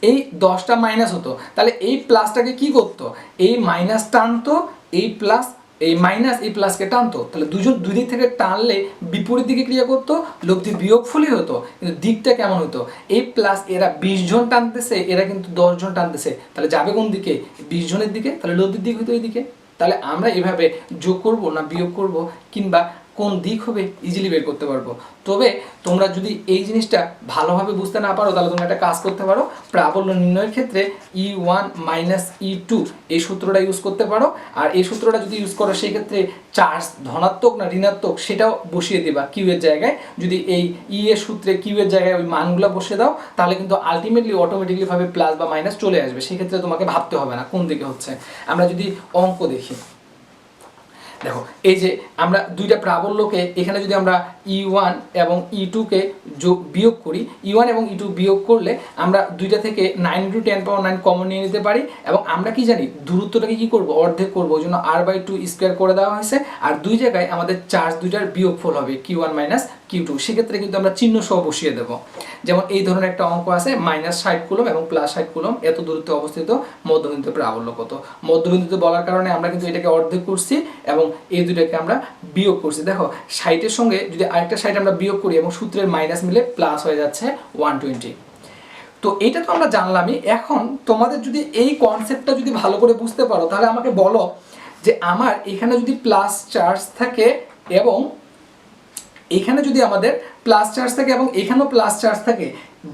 এই 10টা মাইনাস হতো, তাহলে এই প্লাসটাকে কি করতো, এই মাইনাস টানতো, এই প্লাস এই মাইনাস এই প্লাসকে টানতো, তাহলে দুই দিক থেকে টানলে বিপরীত দিকে ক্রিয়া করতো, লব্ধি বিয়োগফলই হতো। কিন্তু দিকটা কেমন হতো, এই প্লাস এরা 20 জন টানতেছে, এরা কিন্তু 10 জন টানতেছে, তাহলে যাবে কোন দিকে, 20 জনের দিকে, তাহলে লব্ধির দিক হতো এইদিকে। তাহলে আমরা এভাবে যোগ করব না বিয়োগ করব কিংবা কোন দিক হবে ইজিলি বের করতে পারবো। তবে তোমরা যদি এই জিনিসটা ভালোভাবে বুঝতে না পারো, তাহলে তোমরা একটা কাজ করতে পারো, প্রাবল্য নির্ণয়ের ক্ষেত্রে E1 মাইনাস E2 এই সূত্রটা ইউজ করতে পারো। আর এই সূত্রটা যদি ইউজ করো, সেই ক্ষেত্রে চার্জ ধনাত্মক না ঋণাত্মক সেটাও বসিয়ে দিবা কিউ এর জায়গায়। যদি এই ই এর সূত্রে কিউ এর জায়গায় ওই মানগুলো বসিয়ে দাও, তাহলে কিন্তু আলটিমেটলি অটোমেটিকলি ভাবে প্লাস বা মাইনাস চলে আসবে, সেই ক্ষেত্রে তোমাকে ভাবতে হবে না কোন দিকে হচ্ছে। আমরা যদি অঙ্ক দেখি, দেখো এই যে আমরা দুইটা প্রাবল্যকে এখানে যদি আমরা E1 এবং E2-কে বিয়োগ করি, E1 এবং E2 বিয়োগ করলে আমরা দুইটা থেকে 9 × 10⁹ কমন নিয়ে নিতে পারি। এবং আমরা কি জানি, দূরত্বটাকে কি করব, অর্ধেক করব, ওই জন্য r/2 স্কোয়ার করে দেওয়া হয়েছে। আর দুই জায়গায় আমাদের চার্জ দুইটার বিয়োগফল হবে Q1 মাইনাস Q2, সেক্ষেত্রে কিন্তু আমরা চিহ্ন সহ বসিয়ে দেবো। যেমন এই ধরনের একটা অঙ্ক আছে, -60 কুলম এবং +60 কুলম এত দূরত্বে অবস্থিত মধ্যবিন্দুতে প্রাবল্য কত। মধ্যবিন্দুতে বলার কারণে আমরা কিন্তু এটাকে অর্ধেক করছি এবং এই দুইটাকে আমরা বিয়োগ করছি। দেখো 60-এর সঙ্গে যদি আরেকটা 60 আমরা বিয়োগ করি এবং সূত্রের মাইনাস মিলে প্লাস হয়ে যাচ্ছে 120। তো এটা তো আমরা জানলামই। এখন তোমাদের যদি এই কনসেপ্টটা যদি ভালো করে বুঝতে পারো, তাহলে আমাকে বলো যে আমার এখানে যদি প্লাস চার্জ থাকে এবং এখানে যদি আমাদের প্লাস চার্জ থাকে এবং এখানেও প্লাস চার্জ থাকে,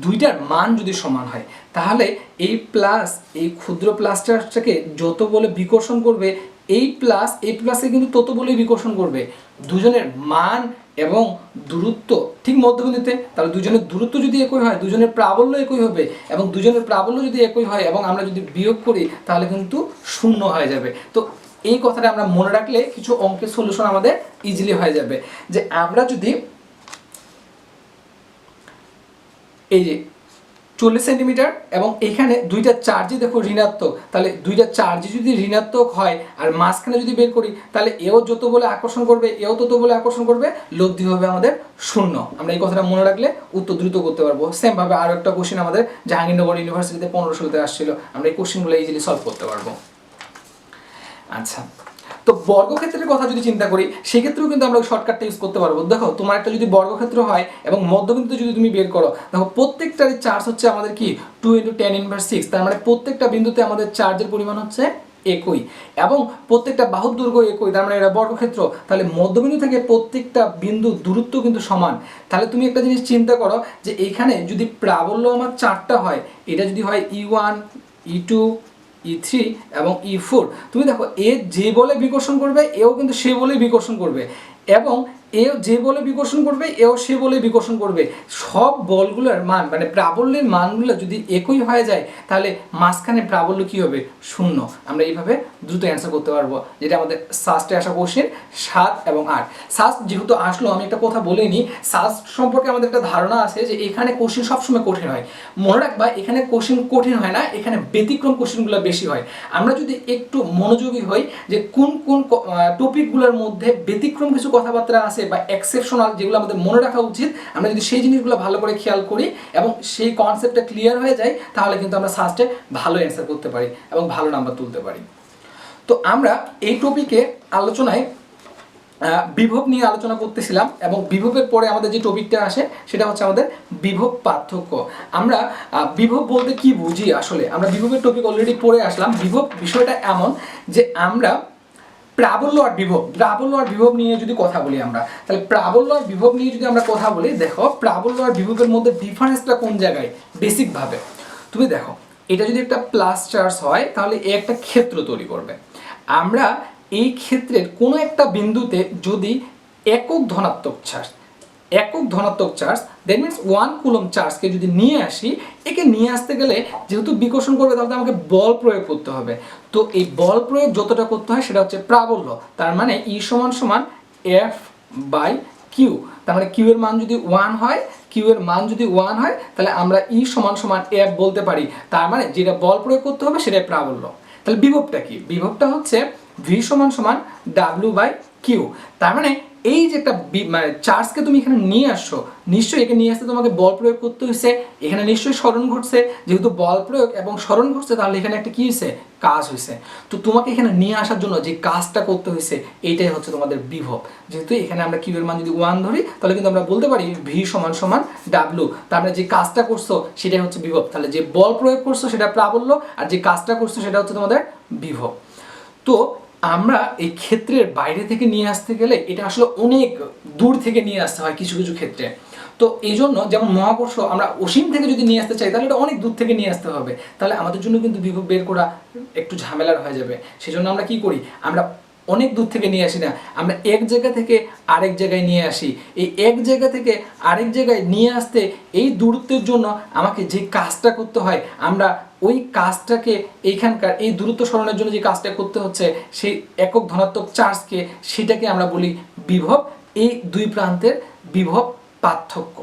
দুইটার মান যদি সমান হয়, তাহলে এই প্লাস এই ক্ষুদ্র প্লাস চার্জটাকে যত বলে বিকর্ষণ করবে, এই প্লাসে কিন্তু তত বলেই বিকর্ষণ করবে। দুজনের মান এবং দূরত্ব ঠিক মধ্যবিন্দুতে, তাহলে দুজনের দূরত্ব যদি একই হয়, দুজনের প্রাবল্য একই হবে। এবং দুজনের প্রাবল্য যদি একই হয় এবং আমরা যদি বিয়োগ করি, তাহলে কিন্তু শূন্য হয়ে যাবে। তো এই কথাটা আমরা মনে রাখলে কিছু অঙ্কের সলিউশন আমাদের ইজিলি হয়ে যাবে। যে আমরা যদি এই যে 40 সেন্টিমিটার এবং এখানে দুইটা চার্জই দেখো ঋণাত্মক, তাহলে দুইটা চার্জই যদি ঋণাত্মক হয় আর মাঝখানে যদি বের করি, তাহলে এও যত বলে আকর্ষণ করবে, এও তত বলে আকর্ষণ করবে, লব্ধি হবে আমাদের শূন্য। আমরা এই কথাটা মনে রাখলে উত্তর দ্রুত করতে পারবো। সেম ভাবে আরো একটা কোশ্চেন আমাদের জাহাঙ্গীরনগর ইউনিভার্সিটিতে 1500-তে আসছিল, আমরা এই কোশ্চেনগুলো ইজিলি সলভ করতে পারবো। আচ্ছা, তো বর্গক্ষেত্রের কথা যদি চিন্তা করি, সেক্ষেত্রেও কিন্তু আমরা শর্টকাটটা ইউজ করতে পারবো। দেখো তোমার একটা যদি বর্গক্ষেত্র হয় এবং মধ্যবিন্দু যদি তুমি বের করো, দেখো প্রত্যেকটারই চার্জ হচ্ছে আমাদের কি 2 × 10⁻⁶, তার মানে প্রত্যেকটা বিন্দুতে আমাদের চার্জের পরিমাণ হচ্ছে একই এবং প্রত্যেকটা বাহুর দৈর্ঘ্য একই, তার মানে এটা বর্গক্ষেত্র। তাহলে মধ্যবিন্দু থেকে প্রত্যেকটা বিন্দু দূরত্ব কিন্তু সমান। তাহলে তুমি একটা জিনিস চিন্তা করো যে এইখানে যদি প্রাবল্য আমার 4টা হয়, এটা যদি হয় E1 E2 E3 এবং E4, তুমি দেখো এ যে বলে বিকর্ষণ করবে, এও কিন্তু সে বলেই বিকর্ষণ করবে, এবং এও যে বলে বিকর্ষণ করবে, এও সে বলে বিকর্ষণ করবে। সব বলগুলোর মান মানে প্রাবল্যের মানগুলো যদি একই হয়ে যায়, তাহলে মাঝখানে প্রাবল্য কি হবে, শূন্য। আমরা এইভাবে দ্রুত অ্যান্সার করতে পারবো, যেটা আমাদের সাস্টে আসা কোশ্চেন 7 এবং 8। সাস্ট যেহেতু আসলো, আমি একটা কথা বলে নিই, সাস্ট সম্পর্কে আমাদের একটা ধারণা আছে যে এখানে কোশ্চেন সবসময় কঠিন হয়। মনে রাখবা, এখানে কোশ্চেন কঠিন হয় না, এখানে ব্যতিক্রম কোশ্চেনগুলো বেশি হয়। আমরা যদি একটু মনোযোগী হই যে কোন কোন টপিকগুলোর মধ্যে ব্যতিক্রম কিছু কথাবার্তা আছে বা এক্সেপশনাল, যেগুলো আমাদের মনে রাখা উচিত, আমরা যদি সেই জিনিসগুলো ভালো করে খেয়াল করি এবং সেই কনসেপ্টটা ক্লিয়ার হয়ে যায়, তাহলে কিন্তু আমরা সাস্টে ভালো অ্যান্সার করতে পারি এবং ভালো নাম্বার তুলতে পারি। তো আমরা এই টপিকে আলোচনায় বিভব নিয়ে আলোচনা করতেছিলাম এবং বিভবের পরে আমাদের যে টপিকটা আসে সেটা হচ্ছে আমাদের বিভব পার্থক্য। আমরা বিভব বলতে কি বুঝি আসলে, আমরা বিভবের টপিক অলরেডি পড়ে আসলাম। বিভব বিষয়টা এমন যে আমরা প্রাবল্য আর বিভব নিয়ে যদি কথা বলি আমরা, তাহলে প্রাবল্য আর বিভব নিয়ে যদি আমরা কথা বলি, দেখো প্রাবল্য আর বিভবের মধ্যে ডিফারেন্সটা কোন জায়গায় বেসিকভাবে তুমি দেখো, এটা যদি একটা প্লাস চার্জ হয় তাহলে এ একটা ক্ষেত্র তৈরি করবে। আমরা এই ক্ষেত্রের কোনো একটা বিন্দুতে যদি একক ধনাত্মক চার্জ দ্যাট মিনস 1 কুলম চার্জকে যদি নিয়ে আসি, একে নিয়ে আসতে গেলে যেহেতু বিকর্ষণ করবে তাহলে আমাকে বল প্রয়োগ করতে হবে। তো এই বল প্রয়োগ যতটা করতে হয় সেটা হচ্ছে প্রাবল্য। তার মানে ই সমান সমান এফ বাই কিউ। তার মানে কিউ এর মান যদি 1 হয়, তাহলে আমরা ই সমান সমান এফ বলতে পারি। তার মানে যেটা বল প্রয়োগ করতে হবে সেটাই প্রাবল্য। তাহলে বিভবটা কি? বিভবটা হচ্ছে ভি সমান সমান ডাব্লিউ বাই কিউ। তার মানে এই যে একটা মানে চার্জকে তুমি এখানে নিয়ে আসছো, নিশ্চয়ই একে নিয়ে আসতে তোমাকে বল প্রয়োগ করতে হয়েছে, এখানে নিশ্চয়ই স্মরণ ঘটছে। যেহেতু বল প্রয়োগ এবং স্মরণ ঘটছে তাহলে এখানে একটা কি হয়েছে, কাজ হয়েছে। তো তোমাকে এখানে নিয়ে আসার জন্য যে কাজটা করতে হয়েছে এইটাই হচ্ছে তোমাদের বিভব। যেহেতু এখানে আমরা কিউ এর মান যদি 1 ধরি তাহলে কিন্তু আমরা বলতে পারি ভি সমান সমান ডাব্লিউ। তার মানে যে কাজটা করছো সেটাই হচ্ছে বিভব। তাহলে যে বল প্রয়োগ করছো সেটা প্রাবল্য, আর যে কাজটা করছো সেটা হচ্ছে তোমাদের বিভব। তো আমরা এই ক্ষেত্রের বাইরে থেকে নিয়ে আসতে গেলে এটা আসলে অনেক দূর থেকে নিয়ে আসতে হয় কিছু কিছু ক্ষেত্রে। তো এই জন্য যেমন মহাকর্ষ আমরা অসীম থেকে যদি নিয়ে আসতে চাই তাহলে এটা অনেক দূর থেকে নিয়ে আসতে হবে, তাহলে আমাদের জন্য কিন্তু বিভব বের করা একটু ঝামেলার হয়ে যাবে। সেজন্য আমরা কি করি, আমরা অনেক দূর থেকে নিয়ে আসি না, আমরা এক জায়গা থেকে আরেক জায়গায় নিয়ে আসি। এই এক জায়গা থেকে আরেক জায়গায় নিয়ে আসতে এই দূরত্বের জন্য আমাকে যে কাজটা করতে হয়, আমরা ওই কাজটাকে এইখানকার এই দূরত্ব সরণের জন্য যে কাজটা করতে হচ্ছে সেই একক ধনাত্মক চার্জকে, সেটাকে আমরা বলি বিভব। এই দুই প্রান্তের বিভব পার্থক্য,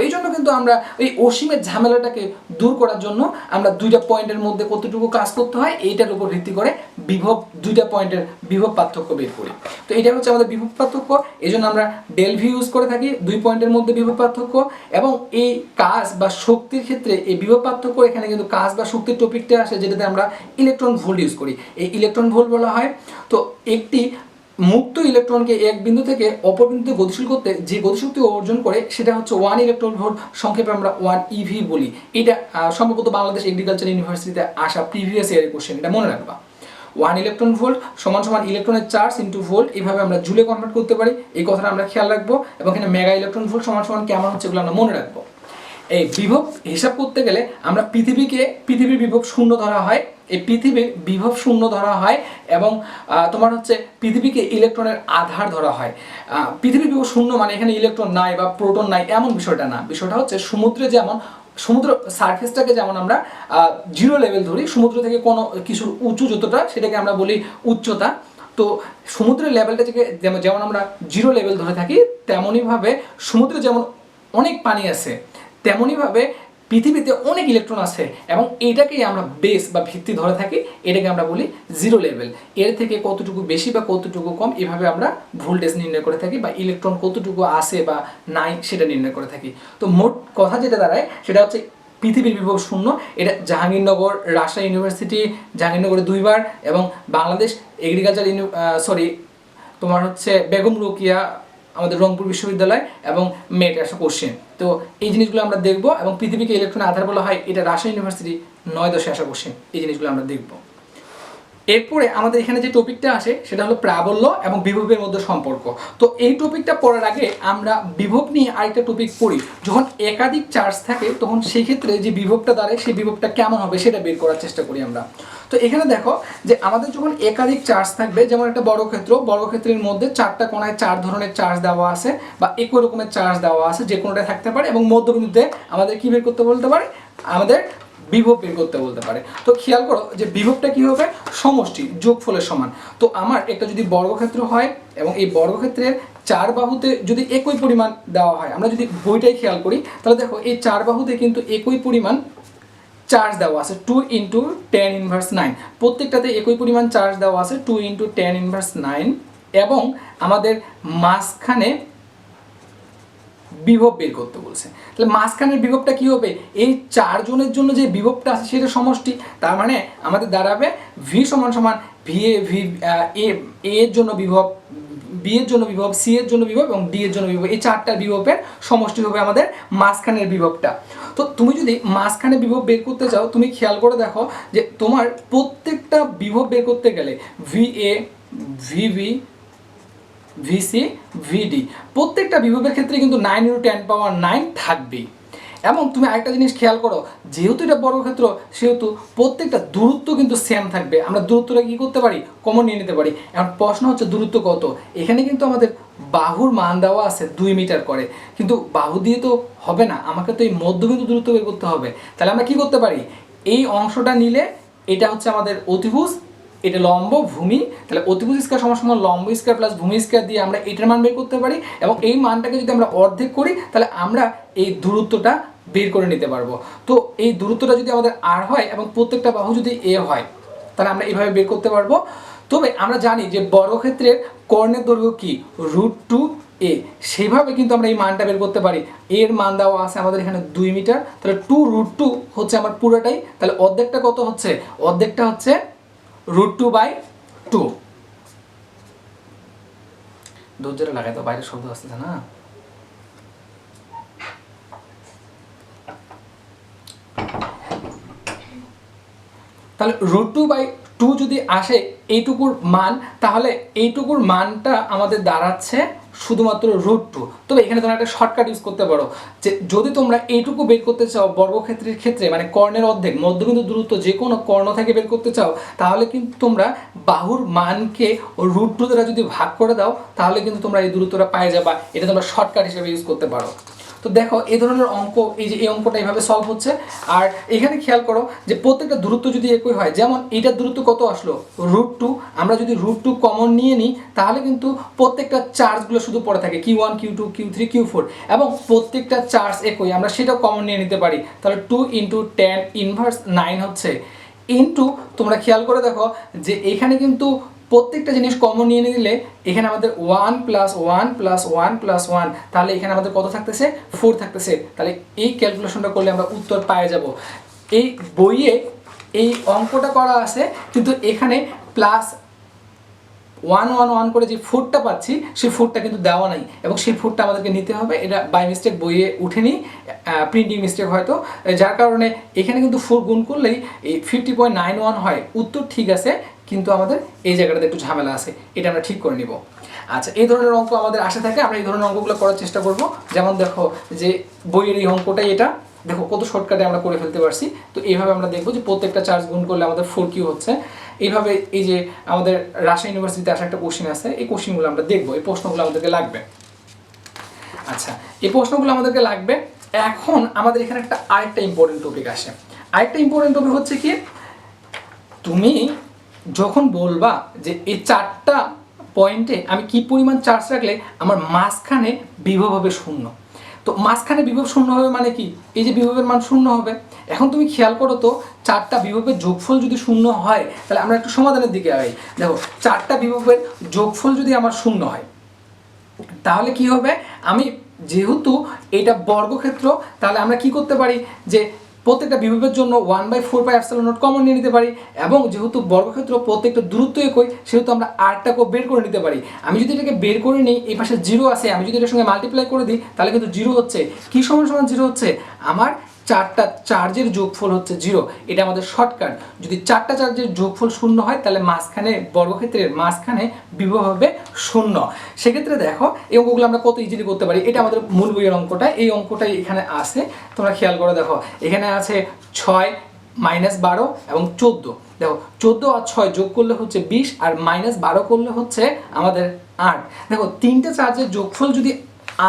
এই জন্য কিন্তু আমরা এই অসীমের ঝামেলাটাকে দূর করার জন্য আমরা দুইটা পয়েন্টের মধ্যে কতটুকু কাজ করতে হয় এইটার উপর ভিত্তি করে বিভব, দুইটা পয়েন্টের বিভব পার্থক্য বের করি। তো এটা হচ্ছে আমাদের বিভব পার্থক্য। এই জন্য আমরা ডেল ভি ইউজ করে থাকি, দুই পয়েন্টের মধ্যে বিভব পার্থক্য। এবং এই কাজ বা শক্তির ক্ষেত্রে এই বিভব পার্থক্য, এখানে কিন্তু কাজ বা শক্তির টপিকটা আসে যেটাতে আমরা ইলেকট্রন ভোল্ট ইউজ করি। এই ইলেকট্রন ভোল্ট বলা হয়। তো একটি মুক্ত ইলেকট্রনকে এক বিন্দু থেকে অপর বিন্দুতে গতিশীল করতে যে গতিশক্তি অর্জন করে সেটা হচ্ছে 1 ইলেকট্রন ভোল্ট, সংক্ষেপে আমরা 1 ইভি বলি। এটা সম্ভবত বাংলাদেশ এগ্রিকালচার ইউনিভার্সিটিতে আসা প্রিভিয়াস ইয়ারের কোশ্চেন, এটা মনে রাখবা। 1 ইলেকট্রন ভোল্ট সমান সমান ইলেকট্রনের চার্জ ইন্টু ভোল্ট, এইভাবে আমরা জুলে কনভার্ট করতে পারি। এই কথাটা আমরা খেয়াল রাখবো। এবং এখানে মেগা ইলেকট্রন ভোল্ট সমান সমান কেমন হচ্ছে এগুলো আমরা মনে রাখবো। এই বিভব হিসাব করতে গেলে আমরা পৃথিবীর বিভব শূন্য ধরা হয়, এই পৃথিবীর বিভব শূন্য ধরা হয়। এবং তোমার হচ্ছে পৃথিবীকে ইলেকট্রনের আধার ধরা হয়। পৃথিবীর বিভব শূন্য মানে এখানে ইলেকট্রন নাই বা প্রোটন নাই এমন বিষয়টা না। বিষয়টা হচ্ছে সমুদ্রে যেমন সমুদ্র সারফেসটাকে যেমন আমরা জিরো লেভেল ধরি, সমুদ্র থেকে কোনো কিছুর উঁচু যতটা সেটাকে আমরা বলি উচ্চতা। তো সমুদ্রের লেভেলটা থেকে যেমন আমরা জিরো লেভেল ধরে থাকি, তেমনইভাবে সমুদ্রে যেমন অনেক পানি আছে, তেমনইভাবে পৃথিবীতে অনেক ইলেকট্রন আছে এবং এইটাকেই আমরা বেস বা ভিত্তি ধরে থাকি, এটাকে আমরা বলি জিরো লেভেল। এর থেকে কতটুকু বেশি বা কতটুকু কম এভাবে আমরা ভোল্টেজ নির্ণয় করে থাকি, বা ইলেকট্রন কতটুকু আছে বা নাই সেটা নির্ণয় করে থাকি। তো মোট কথা যেটা দাঁড়ায় সেটা হচ্ছে পৃথিবীর বিভব শূন্য। এটা জাহাঙ্গীরনগর, রাজশাহী ইউনিভার্সিটি জাহাঙ্গীরনগরে 2 বার, এবং বাংলাদেশ এগ্রিকালচার তোমার হচ্ছে বেগম রোকেয়া আমাদের রংপুর বিশ্ববিদ্যালয় এবং মেট আসা কোশ্চেন। তো এই জিনিসগুলো আমরা দেখবো। এবং পৃথিবীকে ইলেকট্রনের আধার বলা হয়, এটা রাজশাহী ইউনিভার্সিটি 9-10 আসা কোশ্চেন। এই জিনিসগুলো আমরা দেখবো। এরপরে আমাদের এখানে যে টপিকটা আসে সেটা হলো প্রাবল্য এবং বিভবের মধ্যে সম্পর্ক। তো এই টপিকটা পড়ার আগে আমরা বিভব নিয়ে আরেকটা টপিক পড়ি। যখন একাধিক চার্জ থাকে তখন সেই ক্ষেত্রে যে বিভবটা দাঁড়ায় সেই বিভবটা কেমন হবে সেটা বের করার চেষ্টা করি আমরা। তো এখানে দেখো যে আমাদের যখন একাধিক চার্জ থাকবে, যেমন একটা বর্গক্ষেত্রের মধ্যে 4টা কোণায় 4 ধরনের চার্জ দেওয়া আছে বা একই রকমের চার্জ দেওয়া আছে, যে কোনোটাই থাকতে পারে, এবং মধ্যবিন্দুতে আমাদের কি বের করতে বলতে পারে, আমাদের বিভব বের করতে বলতে পারে। তো খেয়াল করো যে বিভবটা কি হবে, সমষ্টি যোগফলের সমান। তো আমার একটা যদি বর্গক্ষেত্র হয় এবং এই বর্গক্ষেত্রের 4 বাহুতে যদি একই পরিমাণ দেওয়া হয়, আমরা যদি বইটাই খেয়াল করি তাহলে দেখো এই 4 বাহুতে কিন্তু একই পরিমাণ চার্জ দেওয়া আছে 2 × 10⁻৯, প্রত্যেকটাতে একই পরিমাণ চার্জ দেওয়া আছে 2 × 10⁻৯, এবং আমাদের মাঝখানে বিভব বের করতে বলছে। তাহলে মাঝখানের বিভবটা কি হবে, এই 4 জনের জন্য যে বিভবটা আছে সেটা সমষ্টি, তার মানে আমাদের দাঁড়াবে ভি সমান সমান ভি এ ভি এ এর জন্য বিভব, বি এর জন্য বিভব, সি এর জন্য বিভব এবং ডি এর জন্য বিভব, এই 4টা বিভবের সমষ্টি হবে আমাদের মাঝখানের বিভবটা। তো তুমি যদি মাঝখানে বিভব বের করতে চাও, তুমি খেয়াল করে দেখো যে তোমার প্রত্যেকটা বিভব বের করতে গেলে ভি এ ভিভি ভিসি ভিডি প্রত্যেকটা বিভবের ক্ষেত্রে কিন্তু 9×10⁹ থাকবেই। এবং তুমি আরেকটা জিনিস খেয়াল করো, যেহেতু এটা বর্গক্ষেত্র সেহেতু প্রত্যেকটা দূরত্ব কিন্তু সেম থাকবে। আমরা দূরত্বটা কি করতে পারি, কমন নিয়ে নিতে পারি। এখন প্রশ্ন হচ্ছে দূরত্ব কত, এখানে কিন্তু আমাদের বাহুর মান দেওয়া আছে 2 মিটার করে, কিন্তু বাহু দিয়ে তো হবে না, আমাকে তো এই মধ্যবিন্দু দূরত্ব বের করতে হবে। তাহলে আমরা কি করতে পারি, এই অংশটা নিলে এটা হচ্ছে আমাদের অতিভুজ, এটা লম্ব ভূমি, তাহলে অতিভুজ স্কয়ার সমান সমান লম্ব স্কয়ার প্লাস ভূমি স্কয়ার দিয়ে আমরা এটার মান বের করতে পারি। এবং এই মানটাকে যদি আমরা অর্ধেক করি তাহলে আমরা এই দূরত্বটা বের করে নিতে পারবো। তো এই দূরত্বটা যদি আমাদের আর হয় এবং প্রত্যেকটা বাহু যদি এ হয় তাহলে আমরা এইভাবে বের করতে পারবো। তবে আমরা জানি যে বর্গক্ষেত্রের কর্ণের দৈর্ঘ্য কি, √2a, সেভাবে কিন্তু আমরা এই মানটা বের করতে পারি। এর মান দেওয়া আছে আমাদের এখানে 2 মিটার, তাহলে 2√2 হচ্ছে আমার পুরোটাই, তাহলে অর্ধেকটা কত হচ্ছে, অর্ধেকটা হচ্ছে √2/2। দরজাটা লাগাই তো, বাইরে শব্দ আসতেছে না। তাহলে √2/2 যদি আসে এইটুকুর মান, তাহলে এইটুকুর মানটা আমাদের দাঁড়াচ্ছে শুধুমাত্র √2। তবে এখানে তোমরা একটা শর্টকাট ইউজ করতে পারো, যে যদি তোমরা এইটুকু বের করতে চাও বর্গক্ষেত্রের ক্ষেত্রে, মানে কর্ণের অর্ধেক মধ্যবিন্দু দূরত্ব যে কোনো কর্ণ থেকে বের করতে চাও, তাহলে কিন্তু তোমরা বাহুর মানকে √2 দ্বারা যদি ভাগ করে দাও তাহলে কিন্তু তোমরা এই দূরত্বটা পেয়ে যাবা। এটা তোমরা শর্টকাট হিসেবে ইউজ করতে পারো। তো দেখো এই ধরনের অঙ্ক, এই যে এই অঙ্কটা এইভাবে সলভ হচ্ছে। আর এখানে খেয়াল করো যে প্রত্যেকটা দূরত্ব যদি একই হয়, যেমন এইটার দূরত্ব কত আসলো √2, আমরা যদি √2 কমন নিয়ে নিই তাহলে কিন্তু প্রত্যেকটা চার্জগুলো শুধু পড়ে থাকে Q1 Q2 Q3 Q4, এবং প্রত্যেকটা চার্জ একই, আমরা সেটাও কমন নিয়ে নিতে পারি। তাহলে 2 × 10⁻৯ হচ্ছে, ইন্টু তোমরা খেয়াল করে দেখো যে এখানে কিন্তু প্রত্যেকটা জিনিস কমন নিয়ে নিলে এখানে আমাদের 1 + 1 + 1 + 1, তাহলে এখানে আমাদের কত থাকতেছে 4 থাকতেছে। তাহলে এই ক্যালকুলেশনটা করলে আমরা উত্তর পেয়ে যাব। এই বইয়ে এই অঙ্কটা করা আছে, কিন্তু এখানে +1 করে যে 4টা পাচ্ছি সেই 4টা কিন্তু দেওয়া নাই, এবং সেই 4টা আমাদেরকে নিতে হবে। এটা বাই মিস্টেক বইয়ে উঠেনি, প্রিন্টিং মিস্টেক হয়তো, যার কারণে এখানে কিন্তু 4 গুণ করলেই এই 50.91 হয়। উত্তর ঠিক আছে, কিন্তু আমাদের এই জায়গাটাতে একটু ঝামেলা আছে, এটা আমরা ঠিক করে নিব। আচ্ছা, এই ধরনের অঙ্ক আমাদের আসে থাকে, আমরা এই ধরনের অঙ্কগুলো করার চেষ্টা করব। যেমন দেখো যে বইয়ের এই অঙ্কটাই, এটা দেখো কত শর্টকাটে আমরা করে ফেলতে পারছি। তো এইভাবে আমরা দেখবো যে প্রত্যেকটা চার্জ গুণ করলে আমাদের 4Q হচ্ছে। এইভাবে এই যে আমাদের রাজশাহী ইউনিভার্সিটিতে আসা একটা কোশ্চেন আছে, এই কোশ্চেনগুলো আমরা দেখবো, এই প্রশ্নগুলো আমাদেরকে লাগবে। আচ্ছা, এই প্রশ্নগুলো আমাদেরকে লাগবে। এখন আমাদের এখানে আরেকটা ইম্পর্টেন্ট টপিক আসে। আরেকটা ইম্পর্টেন্ট টপিক হচ্ছে কি, তুমি যখন বলবা যে এই 4টা পয়েন্টে আমি কি পরিমাণ চার্জ রাখলে আমার মাঝখানে বিভব হবে 0। তো মাঝখানে বিভব 0 হবে মানে কি, এই যে বিভবের মান 0 হবে। এখন তুমি খেয়াল করো তো, 4টা বিভবের যোগফল যদি 0 হয় তাহলে আমরা একটু সমাধানের দিকে আগাই। দেখো 4টা বিভবের যোগফল যদি আমার 0 হয় তাহলে কি হবে, আমি যেহেতু এটা বর্গক্ষেত্র তাহলে আমরা কি করতে পারি, যে প্রত্যেকটা বিভবের জন্য 1/4πε0 কমন নিয়ে নিতে পারি, এবং যেহেতু বর্গক্ষেত্র প্রত্যেকটা দূরত্ব একই সেহেতু আমরা আরটাকেও বের করে নিতে পারি। আমি যদি এটাকে বের করে নিই, এই পাশে 0 আছে, আমি যদি এটার সঙ্গে মাল্টিপ্লাই করে দিই তাহলে কিন্তু 0 হচ্ছে। কি সমান সমান 0 হচ্ছে, আমার 4টা চার্জের যোগফল হচ্ছে 0। এটা আমাদের শর্টকাট। যদি 4টা চার্জের যোগফল 0 হয় তাহলে মাঝখানে, বর্গক্ষেত্রের মাঝখানে বিভব হবে 0। সেক্ষেত্রে দেখো এই অঙ্কগুলো আমরা কত ইজিলি করতে পারি। এটা আমাদের মূল বইয়ের অঙ্কটা, এই অঙ্কটাই এখানে আছে, তোমরা খেয়াল করে দেখো। এখানে আছে 6 -12 এবং 14। দেখো 14 আর 6 যোগ করলে হচ্ছে 20, আর -12 করলে হচ্ছে আমাদের 8। দেখো 3টে চার্জের যোগফল যদি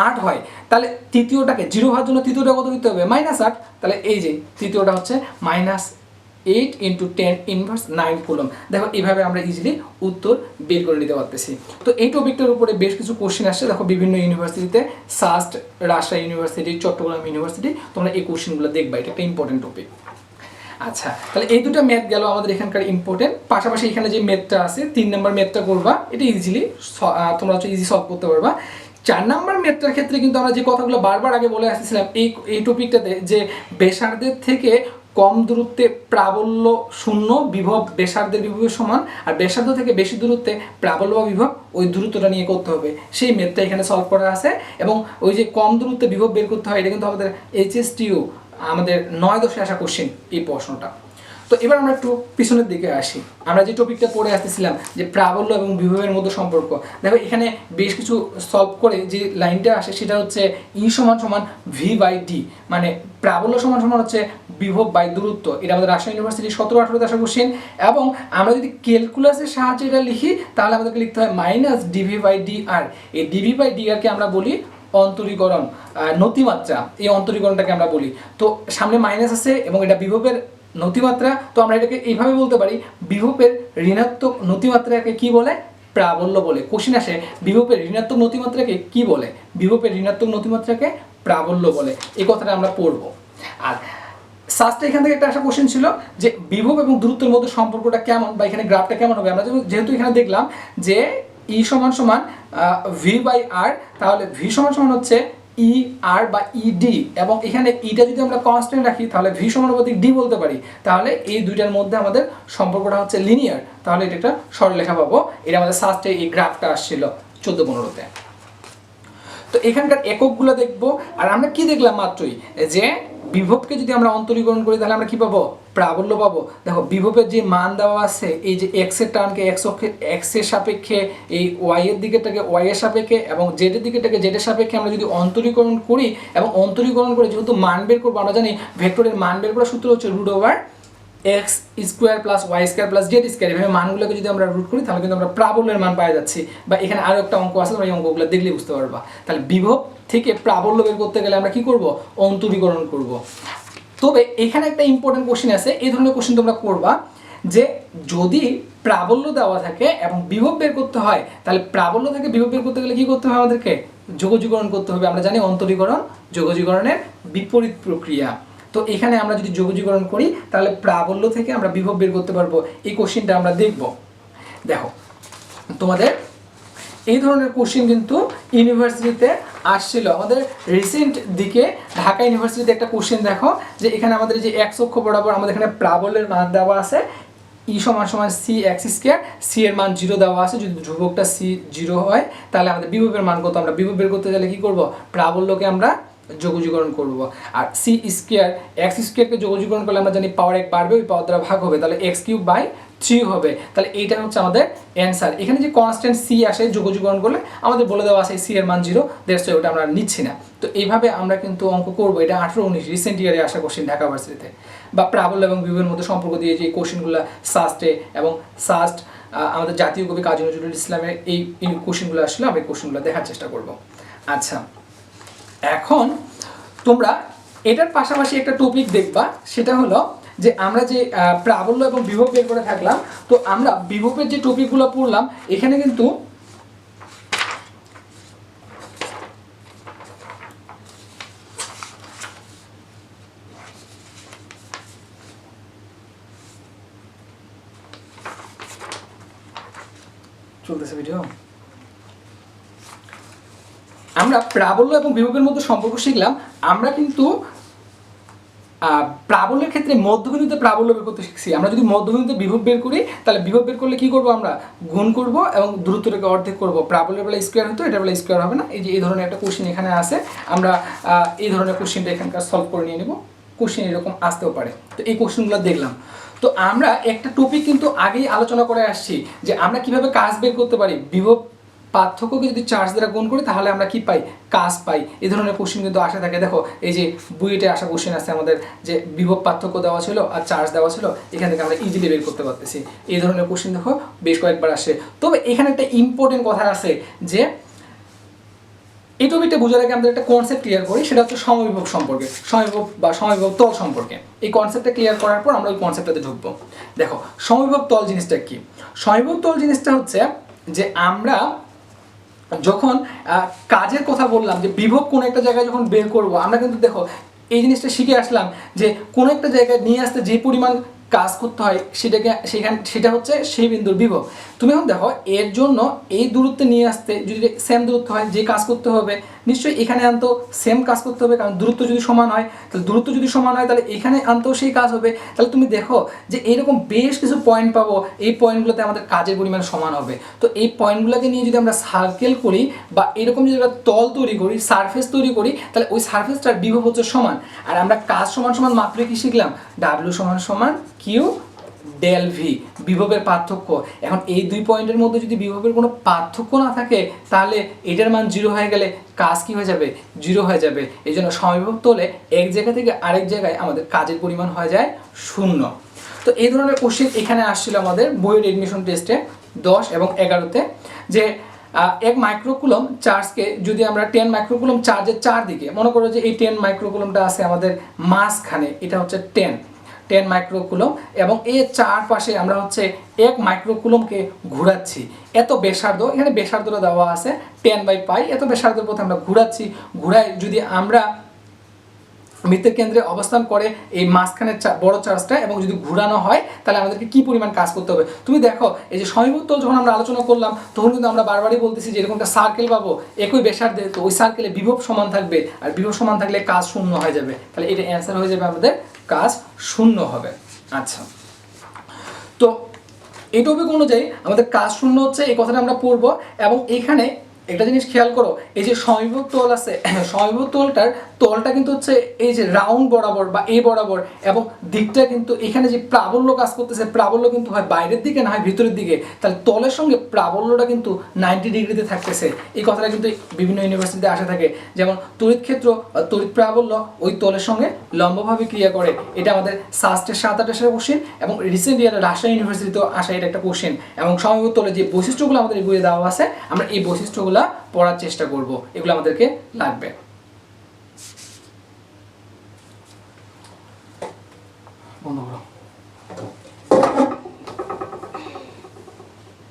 8 হয় তাহলে তৃতীয়টাকে 0 হওয়ার জন্য তৃতীয়টা কত দিতে হবে, -8। তাহলে এই যে তৃতীয়টা হচ্ছে -8 × 10⁻৯ কুলম্ব। দেখো এইভাবে আমরা ইজিলি উত্তর বের করে নিতে পারতেছি। তো এই টপিকটার উপরে বেশ কিছু কোশ্চেন আসছে, দেখো বিভিন্ন ইউনিভার্সিটিতে, সাস্ট, রাজশাহী ইউনিভার্সিটি, চট্টগ্রাম ইউনিভার্সিটি, তোমরা এই কোশ্চেনগুলো দেখবা, এটা একটা ইম্পর্টেন্ট টপিক। আচ্ছা, তাহলে এই দুটো ম্যাথ গেল আমাদের এখানকার ইম্পর্টেন্ট। পাশাপাশি এখানে যে ম্যাথটা আছে 3 নম্বর ম্যাথটা করবা, এটা ইজিলি তোমরা হচ্ছে ইজি সলভ করতে পারবা। 4 নম্বর ম্যাথটার ক্ষেত্রে কিন্তু আমরা যে কথাগুলো বারবার আগে বলে আসছিলাম এই টপিকটাতে, যে ব্যাসার্ধের থেকে কম দূরত্বে প্রাবল্য শূন্য, বিভব ব্যাসার্ধের বিভবের সমান, আর ব্যাসার্ধ থেকে বেশি দূরত্বে প্রাবল্য বা বিভব ওই দূরত্বটা নিয়ে করতে হবে, সেই ম্যাথটা এখানে সলভ করা আছে। এবং ওই যে কম দূরত্বে বিভব বের করতে হয়, এটা কিন্তু আমাদের HSTU আমাদের 9-10 আসা কোশ্চেন এই প্রশ্নটা। তো এবার আমরা একটু পিছনের দিকে আসি। আমরা যে টপিকটা পড়ে আসতেছিলাম যে প্রাবল্য এবং বিভবের মধ্যে সম্পর্ক, দেখো এখানে বেশ কিছু সলভ করে যে লাইনটা আসে সেটা হচ্ছে E = V/D, মানে প্রাবল্য সমান সমান হচ্ছে বিভব বাই দূরত্ব। এটা আমাদের রাজশাহী ইউনিভার্সিটি 17-18 আসা কোশ্চেন। এবং আমরা যদি ক্যালকুলাসের সাহায্যে এটা লিখি তাহলে আমাদেরকে লিখতে হয় -dV/dr। এই dV/dr কে আমরা বলি অন্তরীকরণ, নতিমাত্রা। এই অন্তরীকরণটাকে আমরা বলি। তো সামনে মাইনাস আছে এবং এটা বিভবের নতিমাত্রা, তো আমরা এটাকে এইভাবে বলতে পারি, বিভবের ঋণাত্মক নতিমাত্রাকে কি বলে? প্রাবল্য বলে। কোশ্চেন আসে বিভবের ঋণাত্মক নতিমাত্রাকে কি বলে? বিভবের ঋণাত্মক নতিমাত্রাকে প্রাবল্য বলে। এই কথাটা আমরা পড়ব। আর সাস্টে এখান থেকে একটা আসা কোশ্চেন ছিল যে বিভব এবং দূরত্বের মধ্যে সম্পর্কটা কেমন, বা এখানে গ্রাফটা কেমন হবে। আমরা যেহেতু এখানে দেখলাম যে E = V/R, তাহলে V = হচ্ছে ER বা ED, এবং এখানে ইটা যদি আমরা কনস্ট্যান্ট রাখি তাহলে V = D বলতে পারি। তাহলে এই দুইটার মধ্যে আমাদের সম্পর্কটা হচ্ছে লিনিয়ার। তাহলে এটা একটা সরলরেখা পাবো। এটা আমাদের সাস্টে এই গ্রাফটা আসছিল 14-15-তে। তো এখানকার এককগুলো দেখবো। আর আমরা কি দেখলাম মাত্রই, যে বিভবকে যদি আমরা অন্তরীকরণ করি তাহলে আমরা কি পাবো? প্রাবল্য পাবো। দেখো বিভবের যে মান দেওয়া আছে, এই যে x এর টানকে x এর সাপেক্ষে, এই y এর দিকেরটাকে y এর সাপেক্ষে, এবং z এর দিকেরটাকে z এর সাপেক্ষে আমরা যদি অন্তরীকরণ করি, এবং অন্তরীকরণ করে যেহেতু মান বের করবো, আমরা জানি ভেক্টরের মান বের করার সূত্র হচ্ছে √x² + y² + z²। এভাবে মানগুলোকে যদি আমরা রুট করি তাহলে কিন্তু আমরা প্রাবল্যের মান পাওয়া যাচ্ছি। বা এখানে আরো একটা অঙ্ক আছে, তোমরা এই অঙ্কগুলো দেখলে বুঝতে পারবা। তাহলে বিভব থেকে প্রাবল্য বের করতে গেলে আমরা কি করব? অন্তরীকরণ করব। তবে এখানে একটা ইম্পর্টেন্ট কোশ্চেন আছে, এই ধরনের কোশ্চেন তোমরা করবা, যে যদি প্রাবল্য দেওয়া থাকে এবং বিভব বের করতে হয়, তাহলে প্রাবল্য থেকে বিভব বের করতে গেলে কি করতে হবে? আমাদেরকে যোগজীকরণ করতে হবে। আমরা জানি অন্তরীকরণ যোগজীকরণের বিপরীত প্রক্রিয়া। তো এখানে আমরা যদি যোগজীকরণ করি তাহলে প্রাবল্য থেকে আমরা বিভব বের করতে পারবো। এই কোশ্চেনটা আমরা দেখব। দেখো তোমাদের এই ধরনের কোশ্চেন কিন্তু ইউনিভার্সিটিতে আসছিল। আমাদের রিসেন্ট দিকে ঢাকা ইউনিভার্সিটিতে একটা কোশ্চেন দেখো, যে এখানে আমাদের যে x অক্ষ বরাবর আমাদের এখানে প্রাবল্যের মান দেওয়া আছে, E = cx², c এর মান 0 দেওয়া আছে। যদি ধ্রুবকটা c 0 হয় তাহলে আমাদের বিভবের মান কত? আমরা বিভব বের করতে গেলে কি করব? প্রাবল্যকে আমরা যোগজীকরণ করব। আর c² x² কে যোগজীকরণ করলে আমরা জানি পাওয়ার 1 বাড়বে, ওই পাওয়ার দ্বারা ভাগ হবে, তাহলে x³/3 হবে। তাহলে এইটা হচ্ছে আমাদের অ্যান্সার। এখানে যে কনস্ট্যান্ট c আসে যোগজীকরণ করলে আমাদের বলে দেওয়া আছে c এর মান 0, দ্যাটস ওয়াই ওটা আমরা নিচ্ছি না। তো এইভাবে আমরা কিন্তু অঙ্ক করব। এটা 18-19 রিসেন্ট ইয়ারে আসা কোশ্চেন ঢাকা ভার্সিটিতে। বা প্রাবল্য এবং বিভবের মধ্যে সম্পর্ক দিয়ে যে কোশ্চেনগুলো সাস্টে এবং সাস্ট আমাদের জাতীয় কবি কাজী নজরুল ইসলামের এই কোশ্চেনগুলো আসলে আমরা এই কোশ্চেনগুলো দেখার চেষ্টা করব। আচ্ছা, এখন তোমরা এটার পাশাপাশি একটা টপিক দেখবা, সেটা হলো যে আমরা যে প্রাবল্য এবং বিভব বের করে থাকলাম, তো আমরা বিভবের যে টপিকগুলো পড়লাম এখানে কিন্তু চলতেছে ভিডিও। আমরা প্রাবল্য এবং বিভবের মধ্যে সম্পর্ক শিখলাম। আমরা কিন্তু প্রাবল্যের ক্ষেত্রে মধ্যবিন্দুতে প্রাবল্য বের করতে শিখছি। আমরা যদি মধ্যবিন্দুতে বিভব বের করি তাহলে বিভব বের করলে কি করব? আমরা গুণ করব এবং দূরত্বটাকে অর্ধেক করব। প্রাবল্যের বেলা স্কোয়ার হতো, এটার বেলা স্কোয়ার হবে না। এই যে এই ধরনের একটা কোশ্চেন এখানে আছে, আমরা এই ধরনের কোশ্চেনটা এখানকার সলভ করে নিয়ে নেব। কোশ্চেন এরকম আসতেও পারে। তো এই কোশ্চেনগুলো দেখলাম। তো আমরা একটা টপিক কিন্তু আগেই আলোচনা করে আসছি, যে আমরা কিভাবে কাজ বের করতে পারি। বিভব পার্থক্যকে যদি চার্জ দ্বারা গুণ করি তাহলে আমরা কি পাই? কাজ পাই। এই ধরনের কোশ্চেন কিন্তু আসা থাকে। দেখো এই যে বুয়েটে আসা কোশ্চেন আছে আমাদের, যে বিভব পার্থক্য দেওয়া ছিল আর চার্জ দেওয়া ছিল, এখান থেকে আমরা ইজিলি বের করতে পারতেছি। এই ধরনের কোশ্চেন দেখো বেশ কয়েকবার আসে। তবে এখানে একটা ইম্পর্টেন্ট কথা আছে, যে এই টপিকটা বোঝার আগে আমরা একটা কনসেপ্ট ক্লিয়ার করি, সেটা হচ্ছে সমবিভব সম্পর্কে, সমবিভব বা সমবিভব তল সম্পর্কে। এই কনসেপ্টটা ক্লিয়ার করার পর আমরা ওই কনসেপ্টটাতে ঢুকবো। দেখো সমবিভব তল জিনিসটা কি? সমবিভব তল জিনিসটা হচ্ছে যে আমরা যখন কাজের কথা বললাম, যে বিভব কোনো একটা জায়গায় যখন বের করব, আমরা কিন্তু দেখো এই জিনিসটা শিখে আসলাম যে কোনো একটা জায়গায় নিয়ে আসতে যে পরিমাণ কাজ করতে হয় সেটা হচ্ছে সেই বিন্দুর বিভব। তুমি এখন দেখো এর জন্য এই দূরত্বে নিয়ে আসতে যদি সেম দূরত্ব হয়, যে কাজ করতে হবে নিশ্চয়ই এখানে আনতেও সেম কাজ করতে হবে, কারণ দূরত্ব যদি সমান হয় তাহলে এখানে আনতেও সেই কাজ হবে। তাহলে তুমি দেখো যে এইরকম বেশ কিছু পয়েন্ট পাবো, এই পয়েন্টগুলোতে আমাদের কাজের পরিমাণ সমান হবে। তো এই পয়েন্টগুলোকে নিয়ে যদি আমরা সার্কেল করি বা এরকম যদি আমরা তল তৈরি করি, সারফেস তৈরি করি, তাহলে ওই সারফেসটার বিভব হচ্ছে সমান। আর আমরা কাজ সমান সমান মাত্রই কি শিখলাম, ডাব্লিউ সমান সমান কিউ ডেল ভি, বিভবের পার্থক্য। এখন এই দুই পয়েন্টের মধ্যে যদি বিভবের কোনো পার্থক্য না থাকে তাহলে এটার মান 0 হয়ে গেলে কাজ কি হয়ে যাবে, 0 হয়ে যাবে। এই জন্য সমবিভব তলে এক জায়গা থেকে আরেক জায়গায় আমাদের কাজের পরিমাণ হয়ে যায় 0। তো এই ধরনের কোশ্চেন এখানে আসছিল আমাদের বইয়ের এডমিশন টেস্টে 10 এবং 11তে, যে 1 মাইক্রোকুলম চার্জকে যদি আমরা 10 মাইক্রোকুলম চার্জের চারদিকে, মনে করো যে এই 10 মাইক্রোকুলমটা আছে আমাদের মাঝখানে, এটা হচ্ছে 10 মাইক্রোকুলম, এবং এর চারপাশে আমরা হচ্ছে 1 মাইক্রোকুলমকে ঘোরাচ্ছি। এত ব্যাসার্ধ, এখানে ব্যাসার্ধটা দেওয়া আছে 10/π, এত ব্যাসার্ধের পথে আমরা ঘোরাচ্ছি। ঘুরাই যদি আমরা বৃত্তের কেন্দ্রে অবস্থান করে এই মাঝখানে বড় চার্জটা, এবং যদি ঘোরানো হয় তাহলে আমাদেরকে কি পরিমাণ কাজ করতে হবে। তুমি দেখো এই যে সমবিভব তল যখন আমরা আলোচনা করলাম তখন কিন্তু আমরা বারবারই বলতেছি যে এরকম একটা সার্কেল পাবো একই ব্যাসার্ধে, তো ওই সার্কেলে বিভব সমান থাকবে, আর বিভব সমান থাকলে কাজ 0 হয়ে যাবে। তাহলে এটা অ্যান্সার হয়ে যাবে আমাদের কাজ 0 হবে। আচ্ছা, তো এই টপিক অনুযায়ী আমাদের কাজ 0 হচ্ছে, এই কথাটা আমরা পড়বো। এবং এইখানে একটা জিনিস খেয়াল করো, এই যে সমবিভব তল আছে, সমবিভব তলটা কিন্তু হচ্ছে এই যে রাউন্ড বরাবর বা এই বরাবর, এবং দিকটা কিন্তু এখানে যে প্রাবল্য কাজ করতেছে, প্রাবল্য কিন্তু হয় বাইরের দিকে না হয় ভিতরের দিকে, তাহলে তলের সঙ্গে প্রাবল্যটা কিন্তু 90 ডিগ্রিতে থাকতেছে। এই কথাটা কিন্তু বিভিন্ন ইউনিভার্সিটিতে আসে থাকে, যেমন তড়িৎ ক্ষেত্র তড়িৎ প্রাবল্য ওই তলের সঙ্গে লম্বভাবে ক্রিয়া করে। এটা আমাদের সাস্টের 7-8 কোশ্চেন, এবং রিসেন্ট ইয়ারে রাজশাহী ইউনিভার্সিটিতেও আসা এটা একটা কোশ্চেন। এবং সমবিভব তলের যে বৈশিষ্ট্যগুলো আমাদের এই বইয়ে দেওয়া আছে, আমরা এই বৈশিষ্ট্যগুলো পড়ার চেষ্টা করব, এগুলো আমাদেরকে লাগবে। বন্ধ করো।